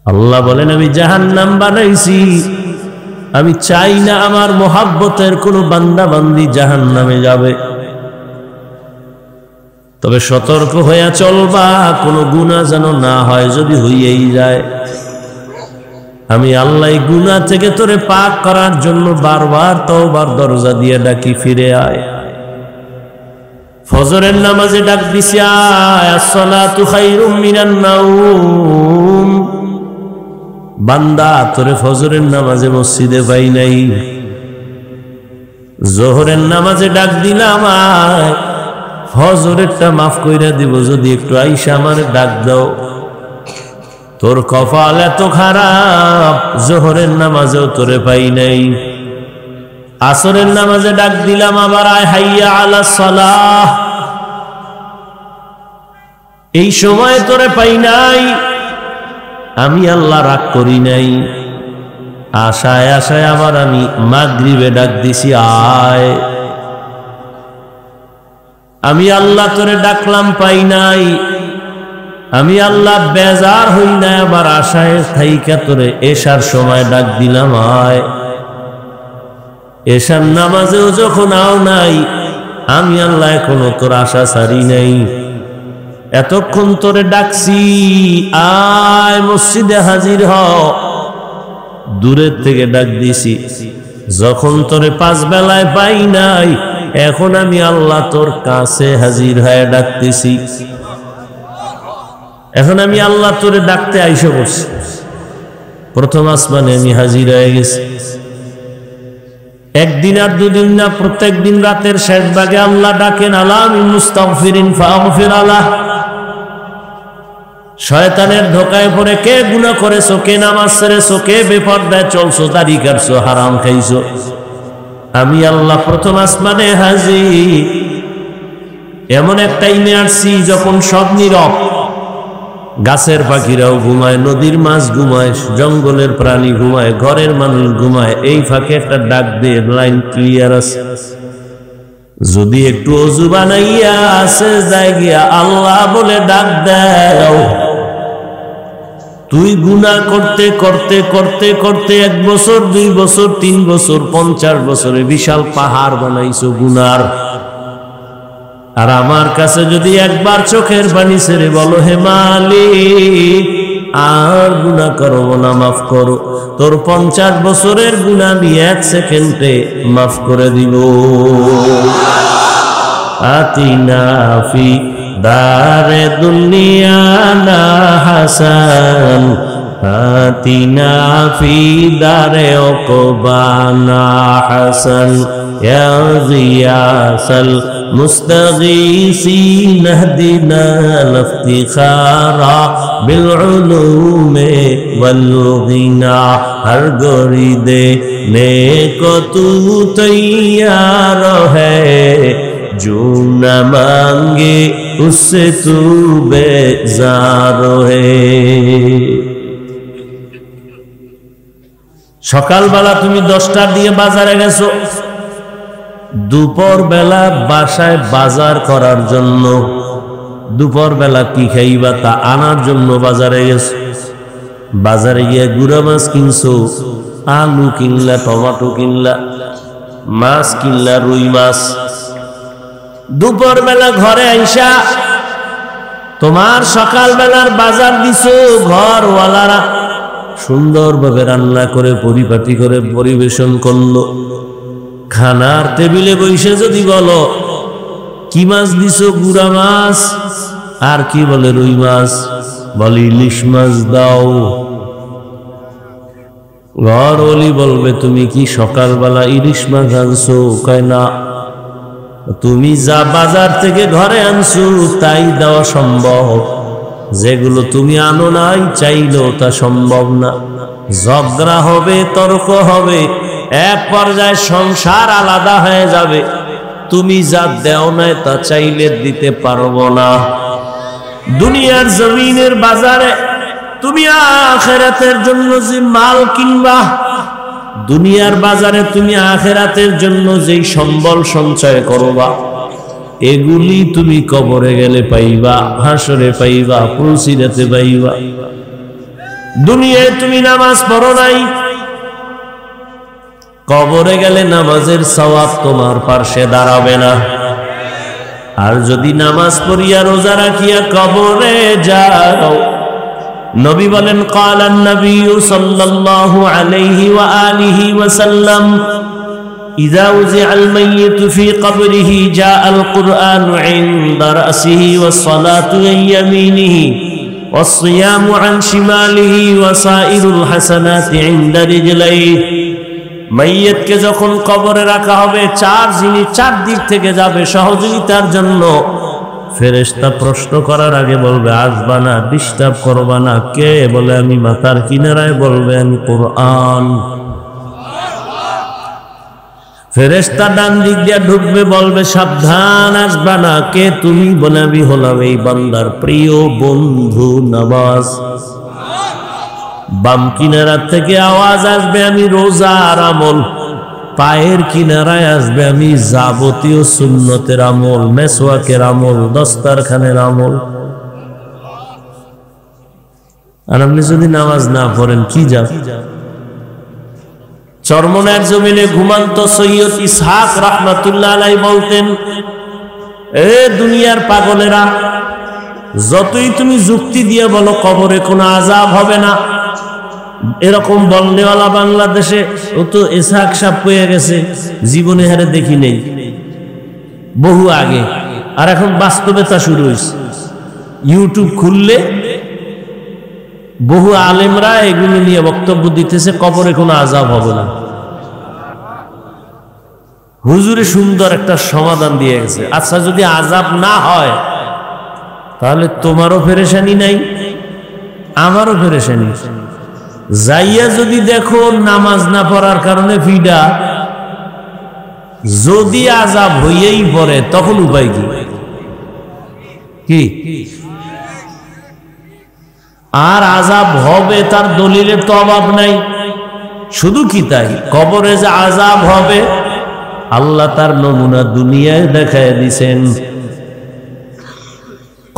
আল্লাহ বলেন আমি জাহান্নাম বানাইছি, আমি চাই না আমার মোহাব্বতের কোনো বান্দা বান্দি জাহান্নামে যাবে। তবে সতর্ক হইয়া চলবা, কোনো গুনাহ যেন না হয়। যদি হইয়াই যায়, আমি আল্লাহ গুনাহ থেকে তোরে পাক করার জন্য বারবার তওবার দরজা দিয়ে ডাকি, ফিরে আয়। ফজরের নামাজে ডাক দিছি, আয়, আসসালাতু খায়রুম মিনান নাওম। বান্দা, তোরে ফজরের নামাজে মসজিদে পাই নাই। জোহরের নামাজে ডাক দিলাম, আয়, ফজরেরটা মাফ কইরা দিব, যদি একটু আইসা আমার ডাক দাও। তোর কপাল এত খারাপ, জোহরের নামাজেও তোরে পাই নাই। আসরের নামাজে ডাক দিলাম, আবার আয়, হাইয়া আলাস সালাহ। এই সময় তোরে পাই নাই। আমি আল্লাহ রাগ করি নাই, আশায় আশায় আবার আমি মাগরিবে ডাক দিছি, আয়। আমি আল্লাহ তোরে ডাকলাম, পাই নাই। আমি আল্লাহ বেজার হই না, আবার আশায় থাইকা তোরে এশার সময় ডাক দিলাম, আয়। এশার নামাজেও যখন আও নাই, আমি আল্লাহ এখনো তোর আশা ছাড়ি নাই। এতক্ষণ তোরে ডাকছি, আয় মসজিদে হাজির হ। দূরের থেকে ডাক দিছি, যখন তোরে পাঁচ বেলায় পাই নাই, এখন আমি আল্লাহ তোর কাছে হাজির হয়ে ডাকতেছি। এখন আমি আল্লাহ তোরে ডাকতে আইসা করছি, প্রথম আসমানে আমি হাজির হয়ে গেছি। একদিন আর দুদিন না, প্রত্যেক দিন রাতের শেষ ভাগে আল্লাহ ডাকেন, আলা মিন মুস্তাগফিরিন ফাগফির আলাহ। শয়তানের ধোকায় পড়ে কে গুনাহ করেছো, কে নামাজ ছেড়েছো, কে বেপরদায় চলছো, দাড়ি কাটছো, হারাম খাইছো, আমি আল্লাহ প্রথম আসমানে হাজির। এমন এক টাইমে আসছি যখন সব নীরব, গাছের পাখিরাও ঘুমায়, নদীর মাছ ঘুমায়, জঙ্গলের প্রাণী ঘুমায়, ঘরের মানুষ ঘুমায়। এই ফাঁকে একটা ডাক দিয়ে লাইন ক্লিয়ার আছে, যদি একটু অজু বানাইয়া আছে জায়গা আল্লাহ বলে ডাক দাও। তুই গুনাহ করতে করতে করতে করতে 1 বছর, 2 বছর, 3 বছর, 50 বছরে বিশাল পাহাড় বানাইছো গুনার। আর আমার কাছে যদি একবার চোখের পানি ছেড়ে বলো, হে মালিক আর গুনাহ করব না, মাফ করো, তোর 50 বছরের গুনাহ আমি 1 সেকেন্ডে মাফ করে দিব। আতিনা ফি দারে দুনিয়া না হাসান, আতিনা ফি দারে উকবা না হাসান, ইয়া গিয়াসাল মুস্তাগীসিন ইহদিনা লিফতিখারা বিল উলুমে ওয়াল গিনা। হর গরি দেনে কো তু তৈয়ার হ্যায়, जो न मांगे उससे तू बेजार है। সকাল বেলা তুমি 10টার দিয়ে বাজারে গেছো, দুপুর বেলা বাসায় বাজার করার জন্য, দুপুর বেলা কি খাইবা তা আনার জন্য বাজারে গেছো। বাজারে গিয়ে গুড়া মাছ কিনছো, আলু কিনলা, টমেটো কিনলা, মাছ কিনলা, রুই মাছ। দুপুর বেলা ঘরে আইসা তোমার সকাল বেলার বাজার দিছো, ঘরওয়ালারা সুন্দরভাবে রান্না করে পরিপাটি করে পরিবেশন করলো। খানার টেবিলে বসে যদি বলো কি মাছ দিছো, গুড়া মাছ, আর কি বলে রুই মাছ, বলে ইলিশ মাছ দাও। ঘরওয়ালি বলবে তুমি কি সকালবেলা ইলিশ মাছ আনছো? কয় না, তুমি যা বাজার থেকে ঘরে আনছো তাই দেওয়া সম্ভব, যেগুলো তুমি আনো নাই চাইলেও তা সম্ভব না। ঝগড়া হবে, তর্ক হবে, এক পর্যায়ে সংসার আলাদা হয়ে যাবে। তুমি যা দেও নাই তা চাইলে দিতে পারবো না। দুনিয়ার জমিনের বাজারে তুমি আখিরাতের জন্য যে মাল কিনবা, দুনিয়ার বাজারে তুমি আখিরাতের জন্য যেই সম্বল সঞ্চয় করবা, এগুলি তুমি কবরে গেলে পাইবা, হাসরে পাইবা, পুলসিরাতে পাইবা। দুনিয়ায় তুমি নামাজ পড়ো নাই, কবরে গেলে নামাজের সওয়াব তোমার পার্শ্বে দাঁড়াবে না। আর যদি নামাজ পড়িয়া রোজা রাখিয়া কবরে যাও, নবী বলেন ক্বালান নবী সাল্লাল্লাহু আলাইহি ওয়া আলিহি ওয়া সাল্লাম ইযা উযিআল মাইয়িতু ফি কবরিহি জাআল কুরআনু ইনদা রাসিহি ওয়াস সালাতু আন ইয়ামিনিহি ওয়াস সিয়ামু আন শিমালিহি ওয়া সাইরুল হাসানাতি ইনদা রিজলাইহি। মাইয়িতকে যখন কবরে রাখা হবে, চার জিনিস চার দিক থেকে যাবে সহযোগিতার জন্য। ফেরেশতা প্রশ্ন করার আগে বলবে আসবা না, ডিস্টার্ব করবা না। কে বলে আমি মাথার কিনারায়, বলবে আমি কোরআন। ফেরেশতা ডান দিক দিয়ে ঢুকবে, বলবে সাবধান আসবা না। কে তুমি? বলে আমি হলাম এই বান্দার প্রিয় বন্ধু নামাজ। বাম কিনারা থেকে আওয়াজ আসবে আমি রোজার আমল। পায়ের কিনারায় আসবে আমি যাবতীয় সুন্নতের আমল, মেসওয়াকের আমল, দস্তারখানের আমল। আর আপনি যদি নামাজ না পড়েন কি যাব? চরমনার জমিনে ঘুমান্ত সৈয়দ ইসহাক রাহমাতুল্লাহ আলাইহি বলতেন, এ দুনিয়ার পাগলেরা, যতই তুমি যুক্তি দিয়ে বলো কবরে কোনো আযাব হবে না, এরকম বলনেওয়ালা বাংলাদেশে ও তো ইসহাক সাহেব পেয়ে গেছে, জীবনে হারে দেখি নেই, বহু আগে। আর এখন বাস্তবে তা শুরু হয়েছে। ইউটিউব খুললে বহু আলেমরা এগুলো নিয়ে বক্তব্য দিতেছে, কবরে কোনো আযাব হবে না। হুজুরে সুন্দর একটা সমাধান দিয়ে গেছে। আচ্ছা, যদি আযাব না হয় তাহলে তোমারও পেরেশানি নাই, আমারও পেরেশানি। যাইয়া যদি দেখো নামাজ না পড়ার কারণে ফিডা, যদি আযাব হইয়াই পড়ে তখন উপায় কি? আর আযাব হবে তার দলিলের তো অভাব নাই। শুধু কি তাই, কবরে যে আযাব হবে আল্লাহ তার নমুনা দুনিয়ায় দেখায় দিছেন।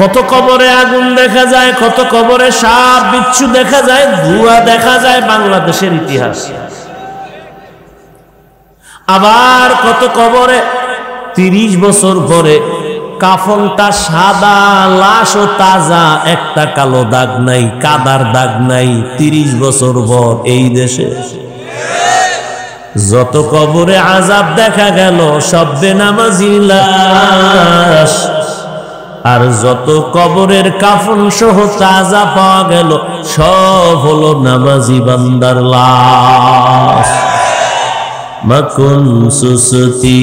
কত কবরে আগুন দেখা যায়, কত কবরে সাপ বিচ্ছু দেখা যায়, ধোঁয়া দেখা যায়, বাংলাদেশের ইতিহাস। আবার কত কবরে 30 বছর পরে কাফনটা সাদা, লাশও তাজা, একটা কালো দাগ নাই, কাদার দাগ নাই। 30 বছর পর এই দেশে যত কবরে আযাব দেখা গেল সব বেনামাজি লাশ। আর যত কবরের কাফন সহ তাজা পাওয়া গেল সব হলো নামাজি বান্দার লাশ। মাকুন সুসতি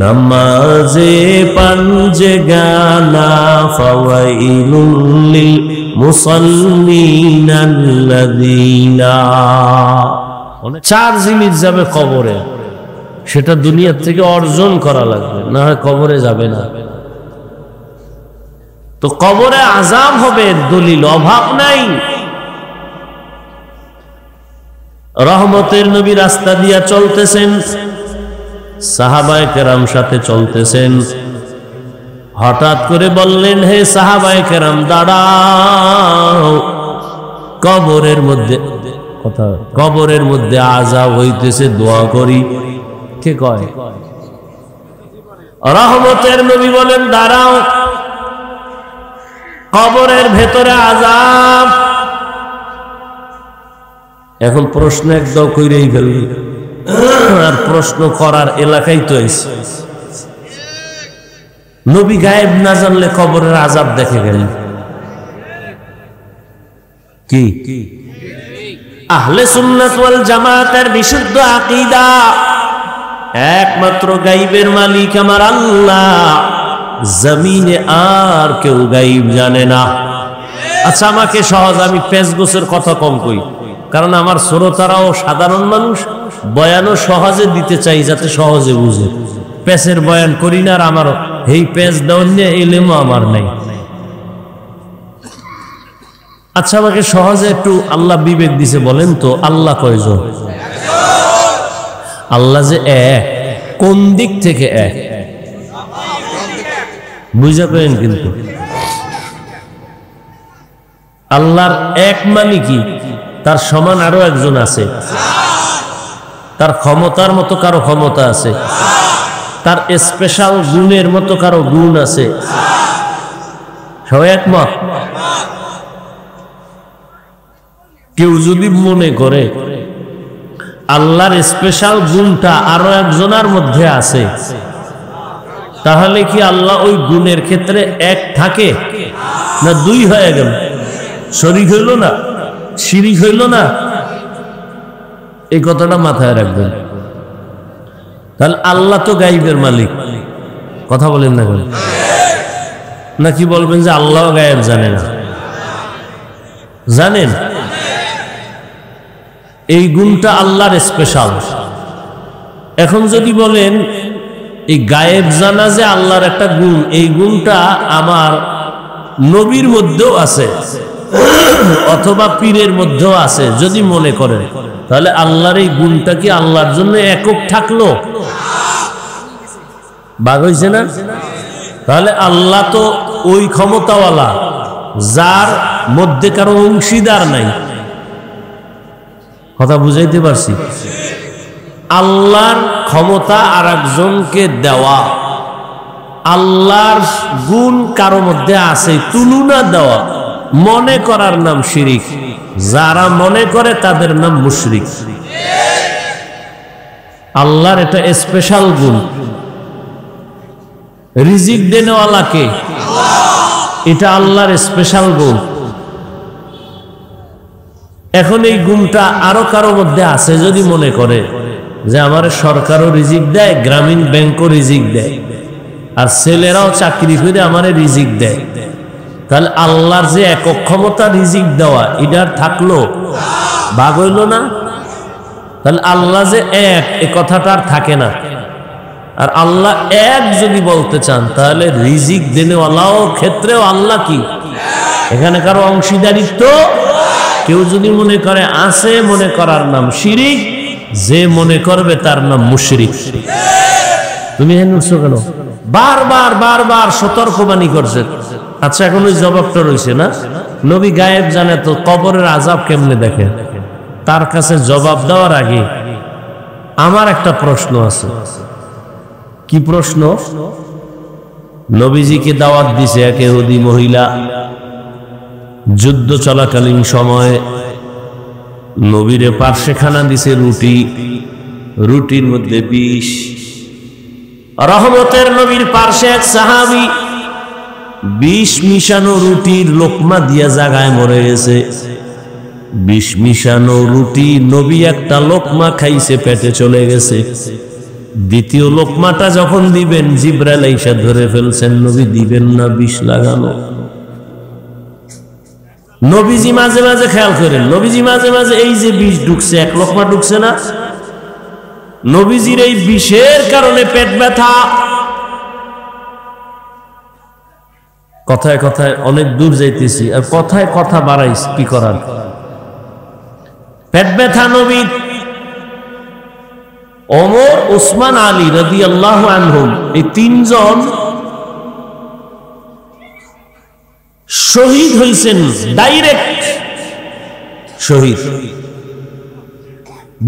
নামাজে পাঞ্জে গানা ফাওয়াইলুল লিল মুসাল্লিনাল্লাযিনা। চার জিনিস যাবে কবরে, সেটা দুনিয়ার থেকে অর্জন করা লাগবে, না হয় কবরে যাবে না। তো কবরে আযাব হবে দলিল অভাব নাই। রহমতের নবী রাস্তা দিয়া চলতেছেন, সাহাবায়ে কেরাম সাথে চলতেছেন। হঠাৎ করে বললেন, হে সাহাবায়ে কেরাম দাঁড়াও, কবরের মধ্যে কথা, কবরের মধ্যে আযাব হইতেছে, দোয়া করি। কে কয়? রহমতের নবী বলেন দাঁড়াও, কবরের ভেতরে আযাব। এখন প্রশ্ন একদম কইরেই ফেলবি, আর প্রশ্ন করার এলাকায় তো এসে। নবী গায়েব না জানলে কবরের আযাব দেখে গেলেন কি? আহলে সুন্নাত ওয়াল জামাতের বিশুদ্ধ আকীদা, একমাত্র গায়বের মালিক আমার আল্লাহ, জমিনে আর কেউ গায়ব জানে না। আচ্ছা, আমাকে সহজ, আমি 5 বছর কথা কম কই, কারণ আমার শ্রোতারাও সাধারণ মানুষ, বয়ানও সহজে দিতে চাই যাতে সহজে বুঝে। পেছের বয়ান করি না, আর আমার এই পেছ দেওয়ার নিয়ে এলেমও আমার নাই। আচ্ছা, আমাকে সহজে একটু আল্লাহ বিবেক দিছে, বলেন তো আল্লাহ কয়জন? আল্লাহ যে এক, কোন দিক থেকে এক বুঝা পেলেন? কিন্তু আল্লাহর এক মানে কি? তার সমান আরো একজন আছে, তার ক্ষমতার মতো কারো ক্ষমতা আছে, তার স্পেশাল গুণের মতো কারো গুণ আছে। সবাই একমত? কেউ যদি মনে করে আল্লাহর স্পেশাল গুণটা আরো একজনের মধ্যে আছে, তাহলে কি আল্লাহ ওই গুণের ক্ষেত্রে এক থাকে না দুই হয়ে গেল? শরীক হইল না, শিরিক হইল না? এই কথাটা মাথায় রাখবেন। তাহলে আল্লাহ তো গায়েবের মালিক, কথা বলেন না কেন? নাকি বলবেন যে আল্লাহ গায়েব জানে না? জানেন। এই গুণটা আল্লাহর স্পেশাল। এখন যদি বলেন এই গায়েব জানা যে আল্লাহর একটা গুণ, এই গুণটা আমার নবীর মধ্যেও আছে অথবা পীরের মধ্যেও আছে, যদি মনে করেন, তাহলে আল্লাহর এই গুণটা কি আল্লাহর জন্য একক থাকলো? ভাগ হয়েছে না? তাহলে আল্লাহ তো ওই ক্ষমতাওয়ালা যার মধ্যে কারো অংশীদার নাই। কথা বুঝাইতে পারছি? আল্লাহর ক্ষমতা আর একজনকে দেওয়া, আল্লাহর গুণ কারো মধ্যে আছে তুলনা দেওয়া, মনে করার নাম শিরিক। যারা মনে করে তাদের নাম মুশরিক। আল্লাহর এটা স্পেশাল গুণ। রিজিক দেনেওয়ালাকে, এটা আল্লাহর স্পেশাল গুণ। এখন এই গুণটা আরো কারো মধ্যে আছে যদি মনে করে যে আমার সরকারও রিজিক দেয়, গ্রামীণ ব্যাংকও রিজিক দেয়, আর ছেলেরাও চাকরি করে আমারে রিজিক দেয়, তাহলে আল্লাহর যে একক ক্ষমতা রিজিক দেওয়া, এটার থাকলো? ভাগ হইল না? তাহলে আল্লাহ যে এক, এ কথাটা আর থাকে না। আর আল্লাহ এক যদি বলতে চান, তাহলে রিজিক দেনেওয়ালাও ক্ষেত্রেও আল্লাহ কি এখানে কারো অংশীদারিত্ব? কেউ যদি মনে করে আছে, মনে করার নাম শিরিক, যে মনে করবে তার নাম মুশরিক। তুমি হেন উঠছো কেন? বারবার বারবার সতর্কবাণী করছে। আচ্ছা, এখন ওই জবাবটা রয়েছে না, নবী গায়েব জানে তো কবরের আযাব কেমনে দেখে? তার কাছে জবাব দেওয়ার আগে আমার একটা প্রশ্ন আছে। কি প্রশ্ন? নবীজিকে দাওয়াত দিছে এক ইহুদি মহিলা, যুদ্ধ চলাকালীন সময়ে নবীরে পার্শ্বে খানা দিছে রুটি, রুটির মধ্যে বিষ। রহমতের নবীর পার্শ্বে এক সাহাবী বিষ মিশানো রুটির লোকমা দিয়া জায়গায় মরে গেছে। বিষ মিশানো রুটি নবী একটা লোকমা খাইছে, পেটে চলে গেছে। দ্বিতীয় লোকমাটা যখন দিবেন, জিবরাইল আইসা ধরে ফেলছেন, নবী দিবেন না, বিষ লাগানো। নবীজি মাঝে মাঝে খেয়াল করেন, নবীজি মাঝে মাঝে এই যে বিষ ঢুকছে, এক লোকমা ঢুকছে না, নবীজির এই বিষের কারণে পেট ব্যথা। কথায় কথায় অনেক দূর যাইতেছি, আর কথায় কথা বাড়াইস, কি করার? পেট ব্যথা নবীর। ওমর, ওসমান, আলী রাদিয়াল্লাহু আনহুম, এই তিনজন শহীদ হয়েছেন, ডাইরেক্ট শহীদ।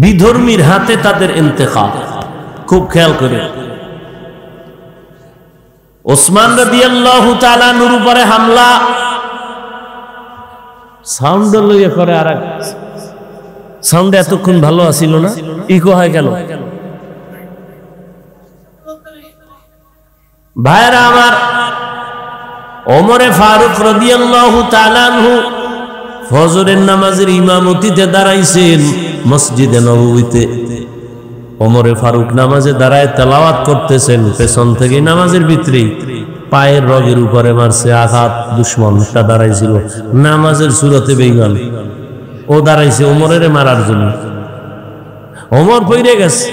বিধর্মীর হাতে তাদের ইন্তেকাল। খুব খেয়াল করে, ওসমান রাদিয়াল্লাহু তাআলা আনহুর উপরে হামলা, সাউন্ড লইয়া করে। আর সাউন্ড এতক্ষণ ভালো আছিল না, ইকো হয় কেন? ভাইরা আমার, ওমরে ফারুক রাদিয়াল্লাহু তাআলা আনহু ফজরের নামাজের ইমামতিতে দাঁড়াইছেন মসজিদে নববীতে। ওমরে ফারুক নামাজে দাঁড়ায় তেলাওয়াত করতেছেন, পেছন থেকে নামাজের ভিতরে পায়ের রগের উপরে মারছে আঘাত। দুশমনটা দাঁড়াইছিল নামাজের সুরতে বেঈমান, ও দাঁড়াইছে ওমরের মারার জন্য। ওমর পইরে গেছে।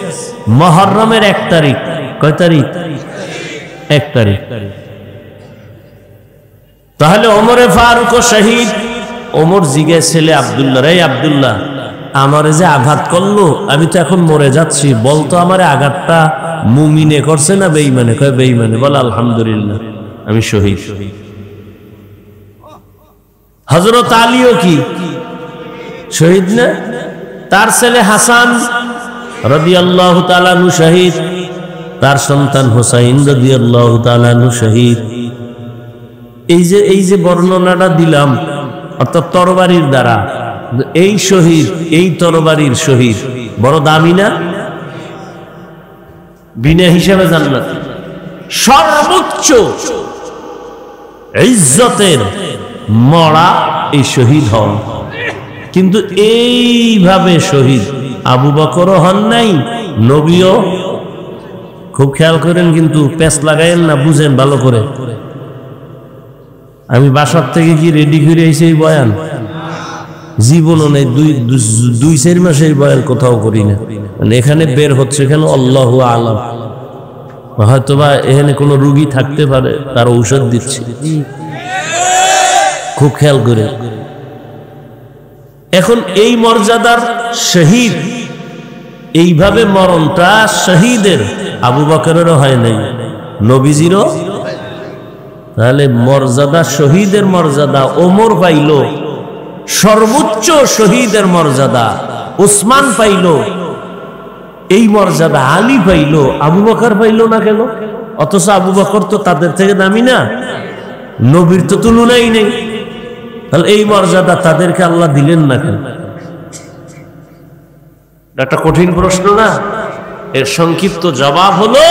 মুহররমের 1 তারিখ। কয় তারিখ? 1 তারিখ। তাহলে ওমরে ফারুক শহীদ। ওমর জিজ্ঞেস ছেলে আব্দুল্লাহ, রে আব্দুল্লাহ, আমারে যে আঘাত করলো, আমি তো এখন মরে যাচ্ছি, বলতো আমারে আঘাতটা মুমিনে করছে না বেঈমানে? কয় বেঈমানে। বল আলহামদুলিল্লাহ, আমি শহীদ। হযরত আলীও কি শহীদ না? তার ছেলে হাসান রাদিয়াল্লাহু তাআলা আনহু শহীদ, তার সন্তান হুসাইন রাদিয়াল্লাহু তাআলা আনহু শহীদ। এই যে বর্ণনাটা দিলাম, অর্থাৎ তরবারির দ্বারা, এই শহীদ, এই তরবারির শহীদ বড় দামি না? বিনা হিসাবে জান্নাত। সর্বোচ্চ ইজ্জতের মরা এই শহীদ হন। কিন্তু এইভাবে শহীদ আবু বকরও হন নাই, নবীও। খুব খেয়াল করেন, কিন্তু পেঁচ লাগাইন না, বুঝেন ভালো করে। আমি বাসার থেকে কি রেডি করে আইছি এই বয়ান? জীবনও নেই, দুই চার মাসে এই বয়ান কোথাও করি না। মানে এখানে বের হচ্ছে কেন আল্লাহু আলাম, হয়তোবা এখানে কোনো রুগী থাকতে পারে, তার ঔষধ দিচ্ছি। খুব খেয়াল করে। এখন এই মর্যাদার শহীদ, এইভাবে মরণটা শহীদের আবু বকরেরও হয় নাই, নবীজিরও। তাহলে মর্যাদা, শহীদের মর্যাদা ওমর পাইল, সর্বোচ্চ শহীদের মর্যাদা উসমান পাইল, এই মর্যাদা আলী পাইল, আবু বকর পাইল না কেন? অথচ আবু বকর তো তাদের থেকে দামি না, নবীর তো তুলনাই নেই। তাহলে এই মর্যাদা তাদেরকে আল্লাহ দিলেন না কেন? একটা কঠিন প্রশ্ন না? এর সংক্ষিপ্ত জবাব হলো,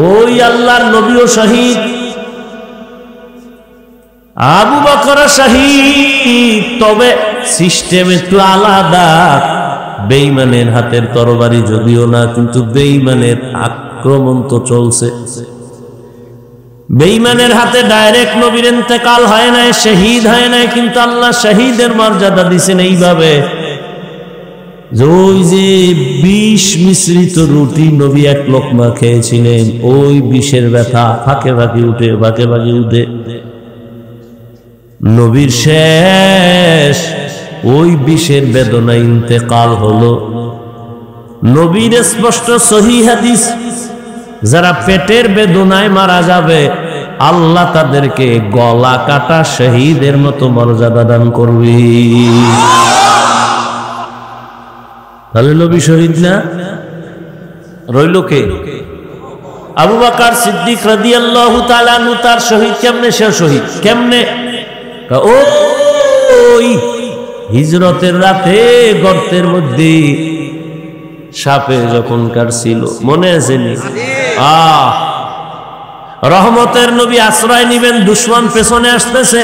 ওই আল্লাহর নবীও শহীদ, আবু বকর শহীদ, তবে সিস্টেম একটু আলাদা। বেঈমানের হাতের তরবারি যদিও না, কিন্তু বেঈমানের আক্রমণ তো চলছে। বেঈমানের হাতে ডাইরেক্ট নবীর ইন্তেকাল হয় নাই, শহীদ হয় নাই, কিন্তু আল্লাহ শহীদের মর্যাদা দিয়েছেন এইভাবে, ওই যে বিষ মিশ্রিত রুটি নবী এক লোকমা খেয়েছিলেন, ওই বিষের ব্যথা ফাঁকে ফাঁকে উঠে, ফাঁকে ফাঁকে উঠে নবীর শেষ ওই বিষের বেদনায় ইন্তেকাল হলো। নবীর স্পষ্ট সহিহ হাদিস, যারা পেটের বেদনায় মারা যাবে আল্লাহ তাদেরকে গলা কাটা শহীদের মতো মর্যাদা দান করবে। তাহলে নবী শহীদ না? রইল কে? আবু বকর সিদ্দিক রাদিয়াল্লাহু তাআলা আনহু। তার শহীদ কেমনে? সে শহীদ কেমনে? ওই হিজরতের রাতে গর্তের মধ্যে সাপে যখন কাটছিল, মনে আছে নি? রহমতের নবী আশ্রয় নিবেন, দুশমন পেছনে আসতেছে।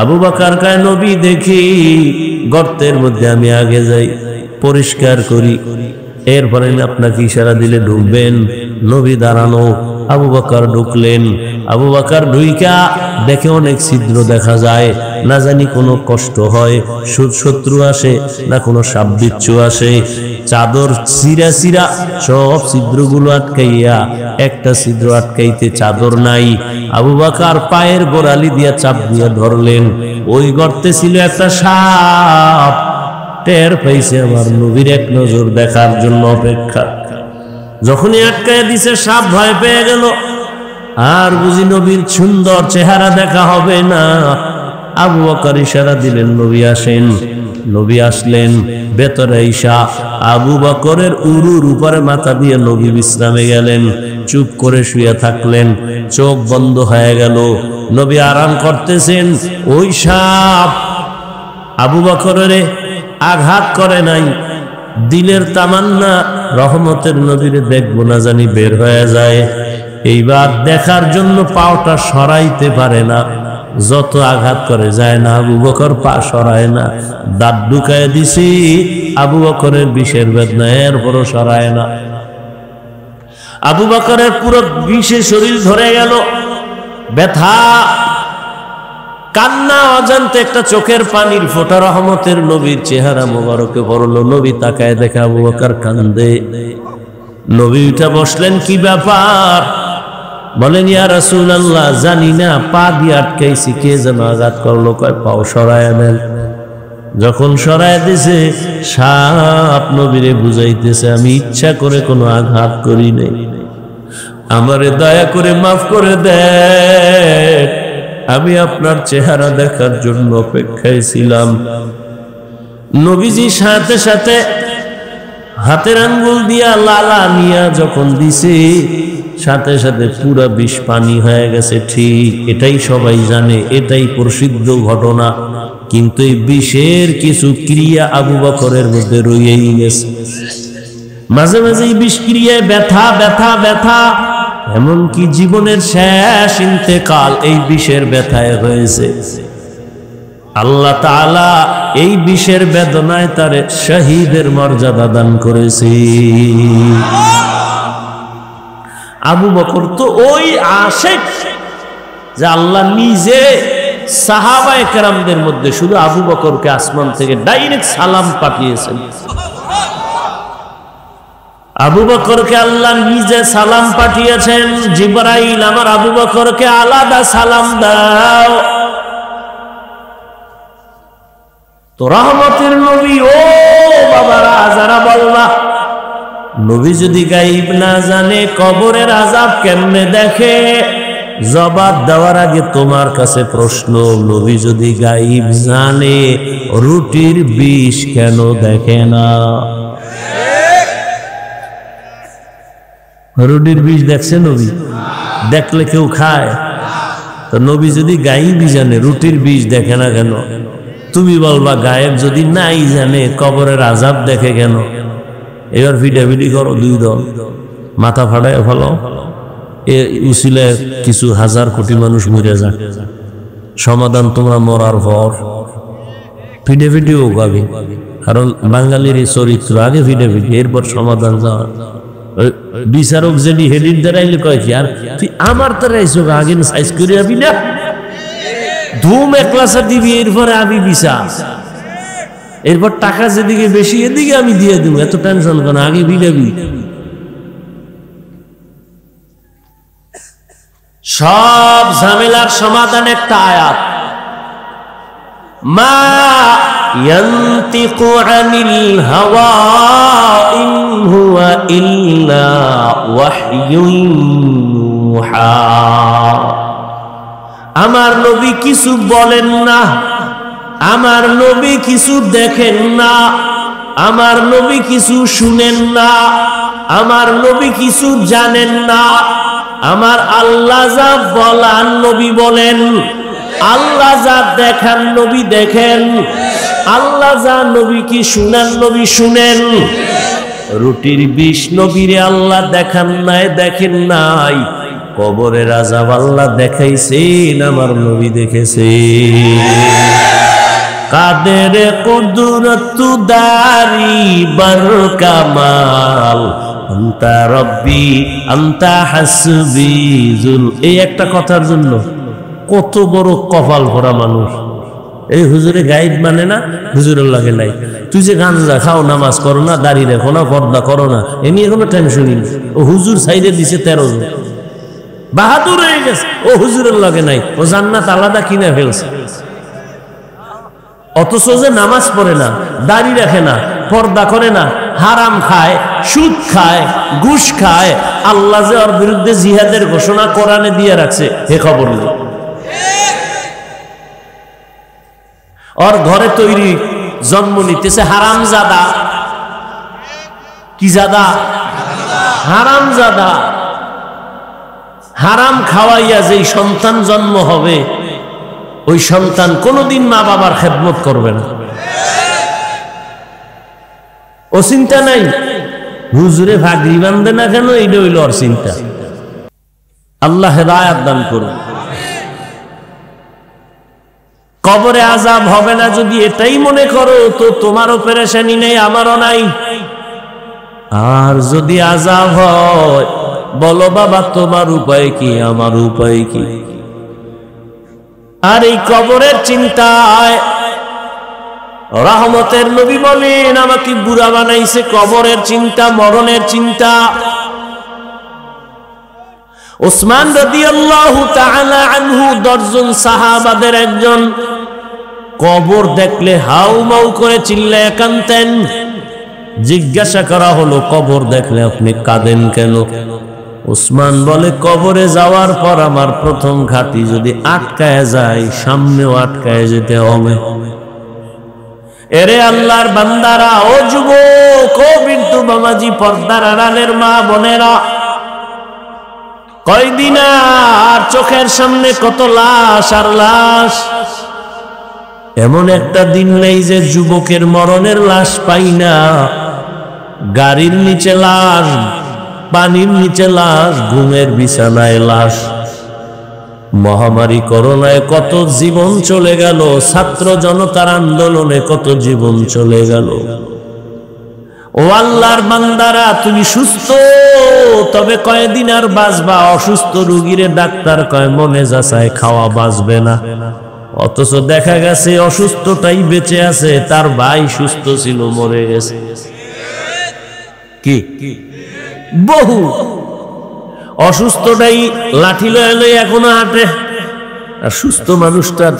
আবু বকর কয়, নবী দেখি গর্তের মধ্যে আমি আগে যাই, পরিষ্কার করি, এরপরে আপনাকে ইশারা দিলে ঢুকবেন। নবী দাঁড়ানো, আবু বকর ঢুকলেন। আবু বকর ঢুইকা দেখে অনেক ছিদ্র দেখা যায়, না জানি কোনো কষ্ট হয়, শত্রু আসে না কোনো সাপ বিচ্ছু আসে। চাদর চিরা চিরা সব ছিদ্রগুলো আটকাইয়া, একটা ছিদ্র আটকাইতে চাদর নাই। আবু বকর পায়ের গোড়ালি দিয়া চাপ দিয়া ধরলেন, ওই গর্তে ছিল একটা সাপ। টের পাইছে আমার নবীর এক নজর দেখার জন্য অপেক্ষা। যখনই আটকায় দিছে সাপ ভয় পেয়ে গেল, আর বুঝি নবীর সুন্দর চেহারা দেখা হবে না। আবু বকর ইশারা দিলেন, নবী আসেন। নবী আসলেন, ভেতরে ঈশা আবু বকরের উরুর উপরে মাথা দিয়ে নবী বিশ্রামে গেলেন, চুপ করে শুয়ে থাকলেন, চোখ বন্ধ হয়ে গেল, নবী আরাম করতেছেন। ওই সাপ আবু বকরের আঘাত করে নাই, দিলের তামান্না রহমতের নবীরে দেখবো না জানি বের হয়ে যায়। এইবার দেখার জন্য পাওটা সরাইতে পারে না, যত আঘাত করে যায় না, আবু বকর পা সরায় না। দাঁত ঢুকায় দিছি আবু বকরের বিষের বেদনা, এরপরও সরায় না। আবু বকরের পুরো বিষে শরীর ধরে গেল, ব্যথা, কান্না, অজান্তে একটা চোখের পানির ফোঁটা রহমতের নবীর চেহারা মোবারকে পড়লো। নবী তাকায় দেখে আবু বকর কান্দে। নবী উঠে বসলেন, কি ব্যাপার? বলেন, ইয়া রাসূলুল্লাহ, জানি না, পা দিয়ে আটকাইছি, কে যেন আঘাত করলো। কয়, পাও সরায় নেন। যখন সরায় দিছে, সাপ নবীরে বুঝাইতেছে, আমি ইচ্ছা করে কোনো আঘাত করি নাই, আমারে দয়া করে মাফ করে দেন, আমি আপনার চেহারা দেখার জন্য অপেক্ষায় ছিলাম। নবীজি সাথে সাথে হাতের আঙ্গুল দিয়া লালা নিয়া যখন দিছে সাথে সাথে পুরা বিষ পানি হয়ে গেছে। ঠিক এটাই সবাই জানে, এটাই প্রসিদ্ধ ঘটনা। কিন্তু এই বিষের কিছু ক্রিয়া আবু বকরের মধ্যে রয়েই গেছে। মাঝে মাঝে এই বিষ ক্রিয়ায় ব্যথা ব্যথা ব্যথা, এমনকি জীবনের শেষ ইন্তেকাল এই বিষের ব্যথায় হয়েছে। আল্লাহ তাআলা এই বিষের বেদনায় তারে শহীদের মর্যাদা দান করেছে। আবু বকর তো ওই আশিক যে আল্লাহ নিজে সাহাবায়ে কেরামদের মধ্যে শুধু আবু বকরকে আসমান থেকে ডাইরেক্ট সালাম পাঠিয়েছেন। আবু বকরকে আল্লাহ নিজে সালাম পাঠিয়েছেন, জিবরাইল আমার আবু বকরকে আলাদা সালাম দাও। তো রহমতের নবী, ও বাবারা যারা বলবা নবী যদি গায়েব না জানে কবরের আযাব কেমনে দেখে, জবাব দেওয়ার আগে তোমার কাছে প্রশ্ন, নবী যদি গায়েব জানে রুটির বিষ কেন দেখে না? রুটির বিষ দেখছে নবী? দেখলে কেউ খায়? তো নবী যদি গায়েবই জানে রুটির বিষ দেখে না কেন? তুমি বলবা গায়েব যদি নাই জানে কবরের আযাব দেখে কেন? এবার ভিডাভিডি করো দুই দল, মাথা ফাটায় ফেলো। এ উসিলে কিছু হাজার কোটি মানুষ মরে যায়, সমাধান তোমরা মরার পর। ভিডাভিডিও গাবি, কারণ বাঙালির এই চরিত্র, আগে ভিডাভিডি এরপর সমাধান যাওয়া। বিচারক যেটি হেডির দাঁড়াইলে কয় কি, আর তুই আমার তারাইছো আগে সাইজ করে আবি না, ধুম একলাসা দিবি, এরপরে আমি বিচার, এরপর টাকা যেদিকে বেশি এদিকে আমি দিয়ে দিব, এত টেনশন কেন, আগে বিড়াবি। সব ঝামেলার সমাধান একটা আয়াত, মা ইয়ান্তিকু আনিল হাওয়া ইন হুয়া ইল্লা ওয়াহয়ুন ইউহা। আমার নবী কিছু বলেন না, আমার নবী কিছু দেখেন না, আমার নবী কিছু শুনেন না, আমার নবী কিছু জানেন না। আমার আল্লাহ যা বলান নবী বলেন, আল্লাহ যা দেখান নবী দেখেন, আল্লাহ যা নবী কি শুনান নবী শুনেন। রুটির বিষ নবীরে আল্লাহ দেখান নাই, দেখেন নাই। কবরের আযাব আল্লাহ দেখাইছেন, আমার নবী দেখেছে। কাদের কুদরত দারি বার কামাল, আনতা রব্বি আনতা হাসবি জুল। এই একটা কথার জন্য কত বড় কপাল ভরা মানুষ। এই হুজুরে গাইড মানে না, হুজুরের লাগে নাই। তুই যে গাঁজা খাও, নামাজ করো না, দাড়ি রেখো না, পর্দা করো না, এ নিয়ে কোনো টেনশনই নেই। ও হুজুর সাইডে দিছে 13 জন, বাহাদুর হয়ে গেছে। ও হুজুরের লাগে নাই, ও জান্নাত আলাদা কিনে ফেলছে। অথচ যে নামাজ পড়ে না, দাড়ি রাখে না, পর্দা করে না, হারাম খায়, সুদ খায়, ঘুষ খায়, আল্লাহ যে ওর বিরুদ্ধে জিহাদের ঘোষণা কোরআনে দিয়ে রাখছে, এ খবর নেই। ওর ঘরে তৈরি জন্ম নিতেছে হারাম জাদা। কি জাদা? হারাম জাদা। হারাম খাওয়াইয়া যেই সন্তান জন্ম হবে, ওই সন্তান কোনোদিন মা বাবার খেদমত করবে না। ও চিন্তা নাই হুজুরে ভাগরি বান্ধে না কেন, এইটা হইল ওর চিন্তা। আল্লাহ হেদায়াত দান করুন। কবরে আযাব হবে না যদি এটাই মনে করো, তো তোমারও পেরেশানি নেই, আমারও নাই। আর যদি আযাব হয়, বলো বাবা তোমার উপায় কি, আমার উপায় কি? আর এই কবরের চিন্তায় রহমতের নবী বলেন, আমাকে বুড়া বানাইছে কবরের চিন্তা, মরণের চিন্তা। ওসমান রাদিয়াল্লাহু তাআলা আনহু 10 জন সাহাবাদের একজন, কবর দেখলে হাউমাউ করে চিল্লায় কাঁদতেন। জিজ্ঞাসা করা হলো, কবর দেখলে আপনি কাঁদেন কেন? ওসমান বলে, কবরে যাওয়ার পর আমার প্রথম ঘাটি যদি আটকায় যায়, সামনেও আটকায় যেতে হবে। এরে আল্লাহর বান্দারা, ও যুবক, ও বিন্টু বাবাজি, পর্দার আড়ালের মা বোনেরা, কয়দিন আর চোখের সামনে কত লাশ আর লাশ। এমন একটা দিন নেই যে যুবকের মরণের লাশ পাই না। গাড়ির নিচে লাশ, পানির নিচে লাশ, ঘুমের বিছানায় লাশ। মহামারী করোনায় কত জীবন চলে গেল, ছাত্র জনতার আন্দোলনে কত জীবন চলে গেল। ও আল্লাহর বান্দারা, তুমি সুস্থ, তবে কয়দিন আর বাঁচবা? অসুস্থ রুগীরে ডাক্তার কয় মনে যাচায় খাওয়া বাঁচবে না, অথচ দেখা গেছে অসুস্থটাই বেঁচে আছে, তার ভাই সুস্থ ছিল মরে গেছে। কি বহু অসুস্থটাই লাঠি লয়ে এখনো হাঁটে, আর সুস্থ মানুষটার